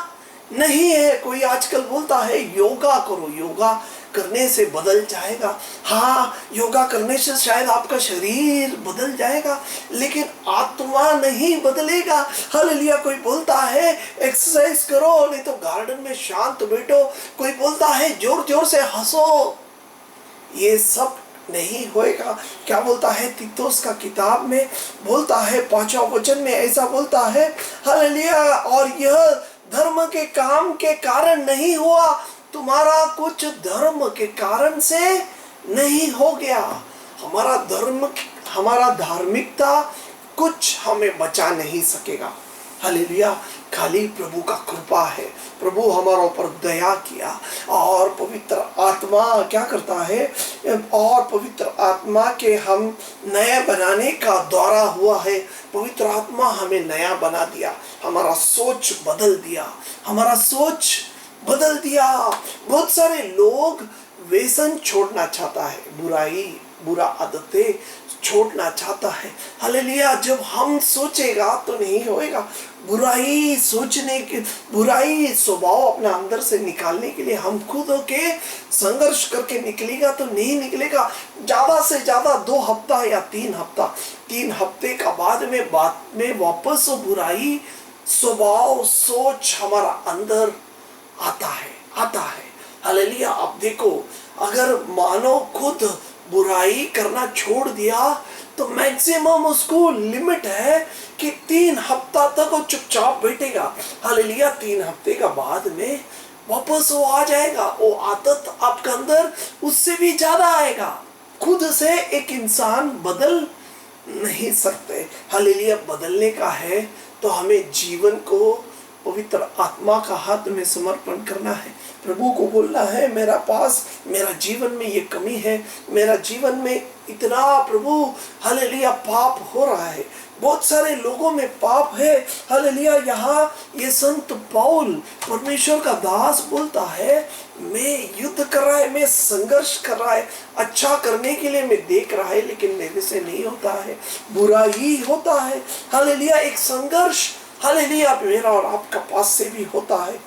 नहीं है। कोई आजकल बोलता है योगा करो, योगा करने से बदल जाएगा। हाँ, योगा करने से शायद आपका शरीर बदल जाएगा, लेकिन आत्मा नहीं बदलेगा। हालेलुया, कोई बोलता है एक्सरसाइज करो, नहीं तो गार्डन में शांत बैठो। कोई बोलता है जोर जोर से हंसो। ये सब नहीं होएगा। क्या बोलता है तीतुस का किताब में, बोलता है 5वां वचन में ऐसा बोलता है, हालेलुया, और यह धर्म के काम के कारण नहीं हुआ, तुम्हारा कुछ धर्म के कारण से नहीं हो गया। हमारा धर्म, हमारा धार्मिकता कुछ हमें बचा नहीं सकेगा। हालेलुया, खाली प्रभु का कृपा है। प्रभु हमारा ऊपर दया किया और पवित्र आत्मा क्या करता है, और पवित्र आत्मा के हम नए बनाने का दौरा हुआ है। पवित्र आत्मा हमें नया बना दिया, हमारा सोच बदल दिया, हमारा सोच बदल दिया। बहुत सारे लोग व्यसन छोड़ना चाहता है, बुरा आदतें छोड़ना चाहता है। हालेलुया, जब हम सोचेगा तो नहीं होएगा। बुराई सोचने के, बुराई स्वभाव अपना अंदर से निकालने के लिए हम खुद होके संघर्ष करके निकलेगा तो नहीं निकलेगा। ज्यादा से ज्यादा 2 हफ्ता या 3 हफ्ते का बाद में वापस बुराई स्वभाव सोच हमारा अंदर आता है। हालेलुया, अब देखो, अगर मानो खुद बुराई करना छोड़ दिया तो मैक्सिमम उसको लिमिट है कि 3 हफ्ता तक वो चुपचाप बैठेगा। हालेलुया, 3 हफ्ते का बाद में वापस वो आ जाएगा। वो आदत आपके अंदर उससे भी ज्यादा आएगा। खुद से एक इंसान बदल नहीं सकते। हालेलुया, बदलने का है तो हमें जीवन को पवित्र आत्मा का हाथ में समर्पण करना है। प्रभु को बोलना है, मेरा जीवन में ये कमी है, मेरा जीवन में इतना प्रभु हालेलुया पाप हो रहा है, बहुत सारे लोगों में पाप है। हालेलुया, यहाँ ये संत पौल परमेश्वर का दास बोलता है, मैं युद्ध कर रहा है, मैं संघर्ष कर रहा है, अच्छा करने के लिए मैं देख रहा है, लेकिन मेरे से नहीं होता है, बुरा ही होता है। हालेलुया, एक संघर्ष हालेलुया मेरा और आपका पास से भी होता है।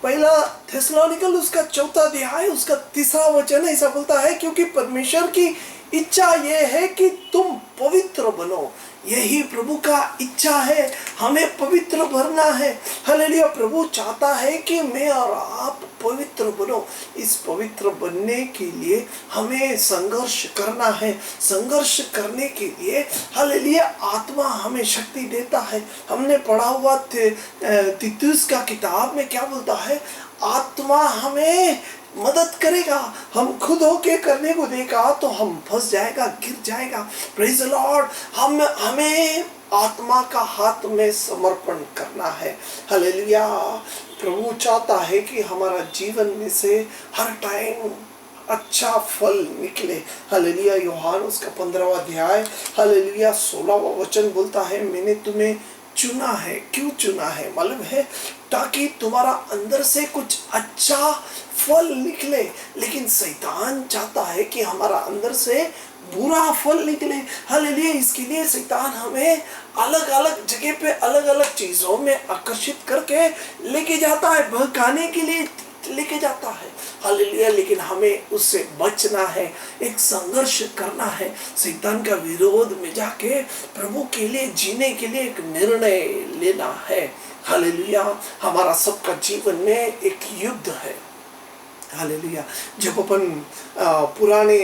पहला थिस्सलुनीकल उसका 4 अध्याय उसका 3 वचन ऐसा बोलता है, क्योंकि परमेश्वर की इच्छा ये है कि तुम पवित्र बनो। यही प्रभु का इच्छा है, हमें पवित्र बनना है। हालेलुया, प्रभु चाहता है कि मैं और आप पवित्र बनो। इस पवित्र बनने के लिए हमें संघर्ष करना है। संघर्ष करने के लिए हालेलुया आत्मा हमें शक्ति देता है। हमने पढ़ा हुआ तीतुस का किताब में क्या बोलता है, आत्मा हमें मदद करेगा। हम खुद होके करने को देगा तो हम फंस जाएगा, गिर जाएगा। प्रेज द लॉर्ड, हमें आत्मा का हाथ में समर्पण करना है। हालेलुया, प्रभु चाहता है कि हमारा जीवन में से हर टाइम अच्छा फल निकले। हालेलुया, यूहन्ना उसका 15वां अध्याय हालेलुया 16वां वचन बोलता है, मैंने तुम्हें चुना है। क्यों चुना है मालूम है? ताकि तुम्हारा अंदर से कुछ अच्छा फल निकले। लेकिन शैतान चाहता है कि हमारा अंदर से बुरा फल निकले। हालेलुया, इसके लिए शैतान हमें अलग अलग जगह पे अलग अलग चीजों में आकर्षित करके लेके जाता है, बहकाने के लिए लेके जाता है। हालेलुया, लेकिन हमें उससे बचना है, एक संघर्ष करना है, शैतान का विरोध में जाके प्रभु के लिए जीने के लिए एक निर्णय लेना है। हालेलुया, हमारा सबका जीवन में एक युद्ध है। हालेलुया, जब अपन पुराने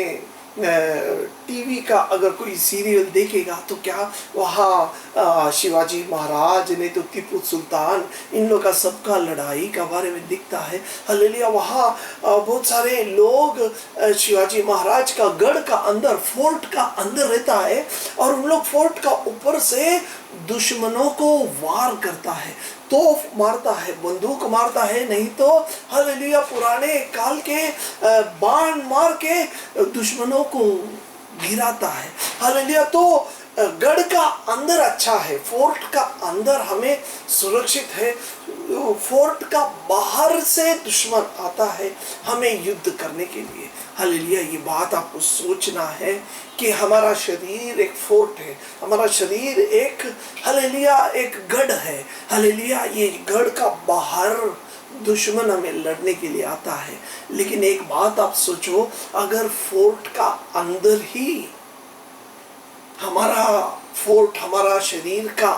टीवी का अगर कोई सीरियल देखेगा तो क्या वहाँ शिवाजी महाराज नहीं तो टीपू सुल्तान इन लोग का सबका लड़ाई का बारे में दिखता है। हालेलुया, वहाँ बहुत सारे लोग शिवाजी महाराज का गढ़ का अंदर, फोर्ट का अंदर रहता है और उन लोग फोर्ट का ऊपर से दुश्मनों को वार करता है, तोप मारता है, बंदूक मारता है, नहीं तो हालेलुया पुराने काल के बाण मार के दुश्मनों को गिराता है। हालेलुया, तो गढ़ का अंदर अच्छा है, फोर्ट का अंदर हमें सुरक्षित है। फोर्ट का बाहर से दुश्मन आता है हमें युद्ध करने के लिए। हालेलुया, ये बात आपको सोचना है कि हमारा शरीर एक फोर्ट है, हमारा शरीर एक हालेलुया एक गढ़ है। हालेलुया, ये गढ़ का बाहर दुश्मन हमें लड़ने के लिए आता है। लेकिन एक बात आप सोचो, अगर फोर्ट का अंदर ही हमारा फोर्ट, हमारा शरीर का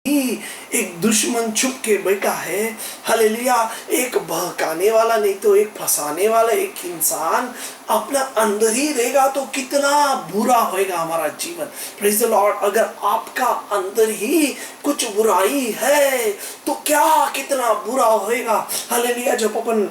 ही एक दुश्मन छुप के बैठा है, हालेलुया, एक बहकाने वाला नहीं तो एक फंसाने वाला एक इंसान अपना अंदर ही रहेगा तो कितना बुरा होएगा हमारा जीवन। Praise the Lord. अगर आपका अंदर ही कुछ बुराई है तो क्या कितना बुरा होएगा। हालेलुया। जब अपन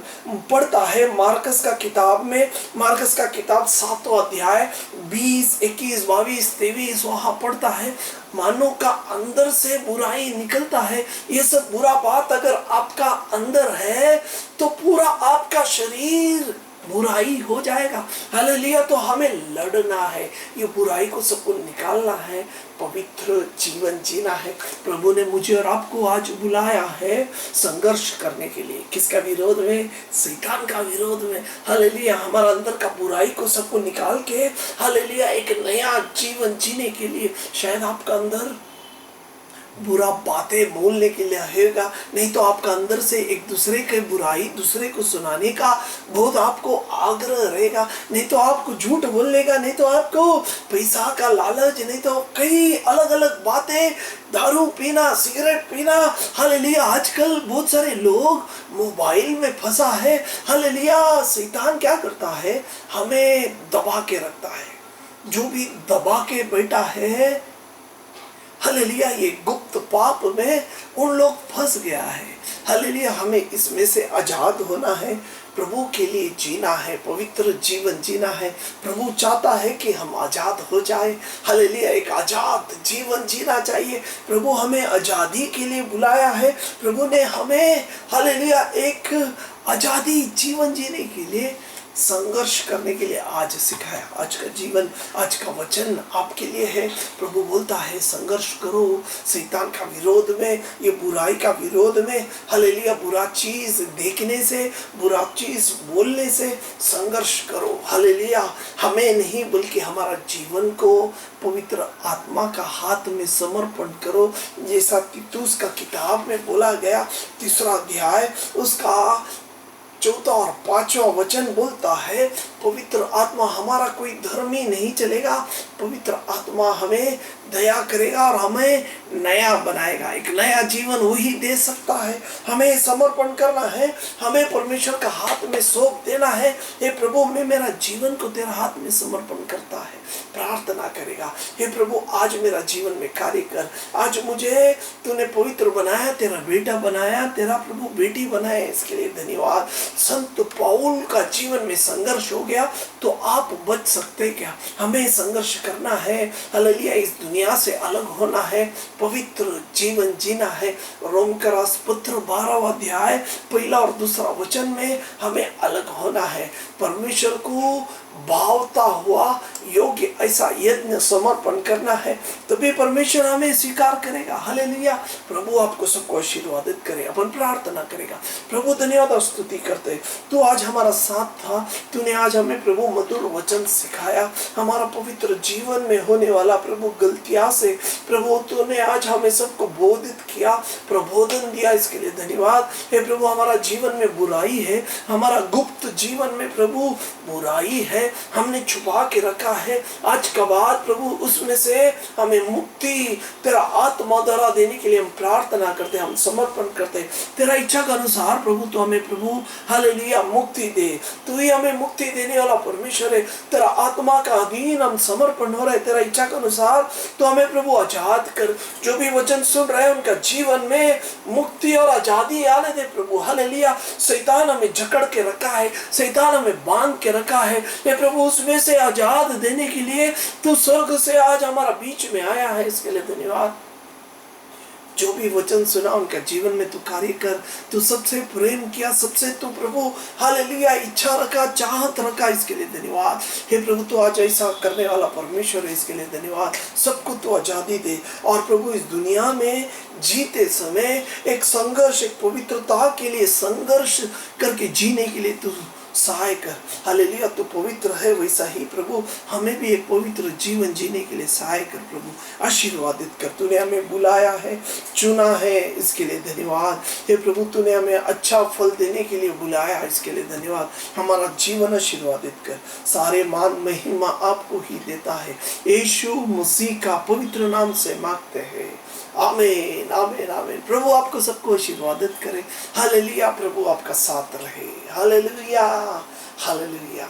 पढ़ता है मार्कस का किताब में, मार्कस का किताब 7वां अध्याय 20, 21, 22, 23 वहाँ पढ़ता है, मानो का अंदर से बुराई निकलता है। ये सब बुरा बात अगर आपका अंदर है तो पूरा आपका शरीर बुराई हो जाएगा। हालेलुया। तो हमें लड़ना है, ये बुराई को सबको निकालना है, पवित्र जीवन जीना है। प्रभु ने मुझे और आपको आज बुलाया है संघर्ष करने के लिए। किसका विरोध में? शैतान का विरोध में। हालेलुया। हमारा अंदर का बुराई को सबको निकाल के हालेलुया एक नया जीवन जीने के लिए। शायद आपका अंदर बुरा बातें बोलने के लिए रहेगा, नहीं तो आपका अंदर से एक दूसरे के बुराई दूसरे को सुनाने का बहुत आपको आग्रह रहेगा, नहीं तो आपको झूठ बोलने का, नहीं तो आपको पैसा का लालच, नहीं तो कई अलग अलग बातें, दारू पीना, सिगरेट पीना। हालेलुया। आजकल बहुत सारे लोग मोबाइल में फंसा है। हालेलुया। शैतान क्या करता है? हमें दबा के रखता है। जो भी दबा के बैठा है, हालेलुया, ये गुप्त पाप में उन लोग फंस गया है। हालेलुया। हमें इसमें से आजाद होना है, प्रभु के लिए जीना है, पवित्र जीवन जीना है। प्रभु चाहता है कि हम आजाद हो जाए। हालेलुया। एक आजाद जीवन जीना चाहिए। प्रभु हमें आजादी के लिए बुलाया है। प्रभु ने हमें हालेलुया एक आजादी जीवन जीने के लिए, संघर्ष करने के लिए आज सिखाया। आज का जीवन, आज का वचन आपके लिए है। प्रभु बोलता है संघर्ष करो शैतान का विरोध में, ये बुराई का विरोध में। हालेलुया। बुरा चीज देखने से, बुरा चीज बोलने से संघर्ष करो। हालेलुया। हमें नहीं बल्कि हमारा जीवन को पवित्र आत्मा का हाथ में समर्पण करो, जैसा तीतुस का किताब में बोला गया। 3 अध्याय उसका 4 और 5वां वचन बोलता है, पवित्र आत्मा हमारा कोई धर्मी नहीं चलेगा, पवित्र आत्मा हमें दया करेगा और हमें नया बनाएगा। एक नया जीवन वही दे सकता है। हमें समर्पण करना है, हमें परमेश्वर का हाथ में सौंप देना है। हे प्रभु, मैं मेरा जीवन को तेरा हाथ में समर्पण करता है। प्रार्थना करेगा, हे प्रभु आज मेरा जीवन में कार्य कर। आज मुझे तूने पवित्र बनाया, तेरा बेटा बनाया, तेरा प्रभु बेटी बनाया, इसके लिए धन्यवाद। संत पौल का जीवन में संघर्ष हो गया तो आप बच सकते क्या? हमें संघर्ष करना है। हालेलुया। इस दुनिया से अलग होना है, पवित्र जीवन जीना है। रोम का पत्र 12वां अध्याय 1 और 2 वचन में हमें अलग होना है। परमेश्वर को भावता हुआ योग्य ऐसा यज्ञ समर्पण करना है, तभी परमेश्वर हमें स्वीकार करेगा। हालेलुया। प्रभु आपको सबको आशीर्वादित करे। अपन प्रार्थना करेगा। प्रभु धन्यवाद और स्तुति करते, तू आज हमारा साथ था। तूने आज हमें प्रभु मधुर वचन सिखाया। हमारा पवित्र जीवन में होने वाला प्रभु गलतियां से प्रभु तूने आज हमें सबको बोधित किया, प्रबोधन दिया, इसके लिए धन्यवाद। हे प्रभु, हमारा जीवन में बुराई है, हमारा गुप्त जीवन में प्रभु बुराई है, हमने छुपा के रखा है। आज का बाद प्रभु उसमें से हमें मुक्ति तेरा आत्मा द्वारा देने के लिए हम प्रार्थना करते, हम समर्पण करते। तेरा इच्छा के अनुसार प्रभु तो हमें प्रभु हालेलुया मुक्ति दे। तू ही हमें मुक्ति देने वाला परमेश्वर है। तेरा आत्मा का अधीन हम समर्पण हो रहे। तेरा इच्छा के अनुसार तो हमें प्रभु आजाद कर। जो भी वचन सुन रहे हैं उनका जीवन में मुक्ति और आजादी आने दे प्रभु। हालेलुया। शैतान हमें जकड़ के रखा है, शैतान हमें बांध के रखा है। प्रभु उसमें से आजाद देने के लिए तू स्वर्ग से आज हमारा बीच में आया है, इसके लिए धन्यवाद। जो भी वचन सुना उनका जीवन में तू कार्य कर। तू सबसे प्रेम किया, सबसे तू प्रभु हालेलुया इच्छा रखा, चाहत रखा, इसके लिए धन्यवाद। हे प्रभु, तू आज ऐसा करने वाला परमेश्वर है, इसके लिए धन्यवाद। सबको तू आजादी दे और प्रभु इस दुनिया में जीते समय एक संघर्ष, एक पवित्रता के लिए संघर्ष करके जीने के लिए तू सहाय कर। हालेलुया, तू पवित्र है, वैसा ही प्रभु हमें भी एक पवित्र जीवन जीने के लिए सहाय कर प्रभु, आशीर्वादित कर। तूने हमें बुलाया है, चुना है, इसके लिए धन्यवाद। हे प्रभु, तूने हमें अच्छा फल देने के लिए बुलाया, इसके लिए धन्यवाद। हमारा जीवन आशीर्वादित कर। सारे मान महिमा आपको ही देता है, यीशु मसीह का पवित्र नाम से मांगते हैं, आमीन आमीन आमीन। प्रभु आपको सबको आशीर्वादित करे। हालेलुया, प्रभु आपका साथ रहे। Hallelujah hallelujah.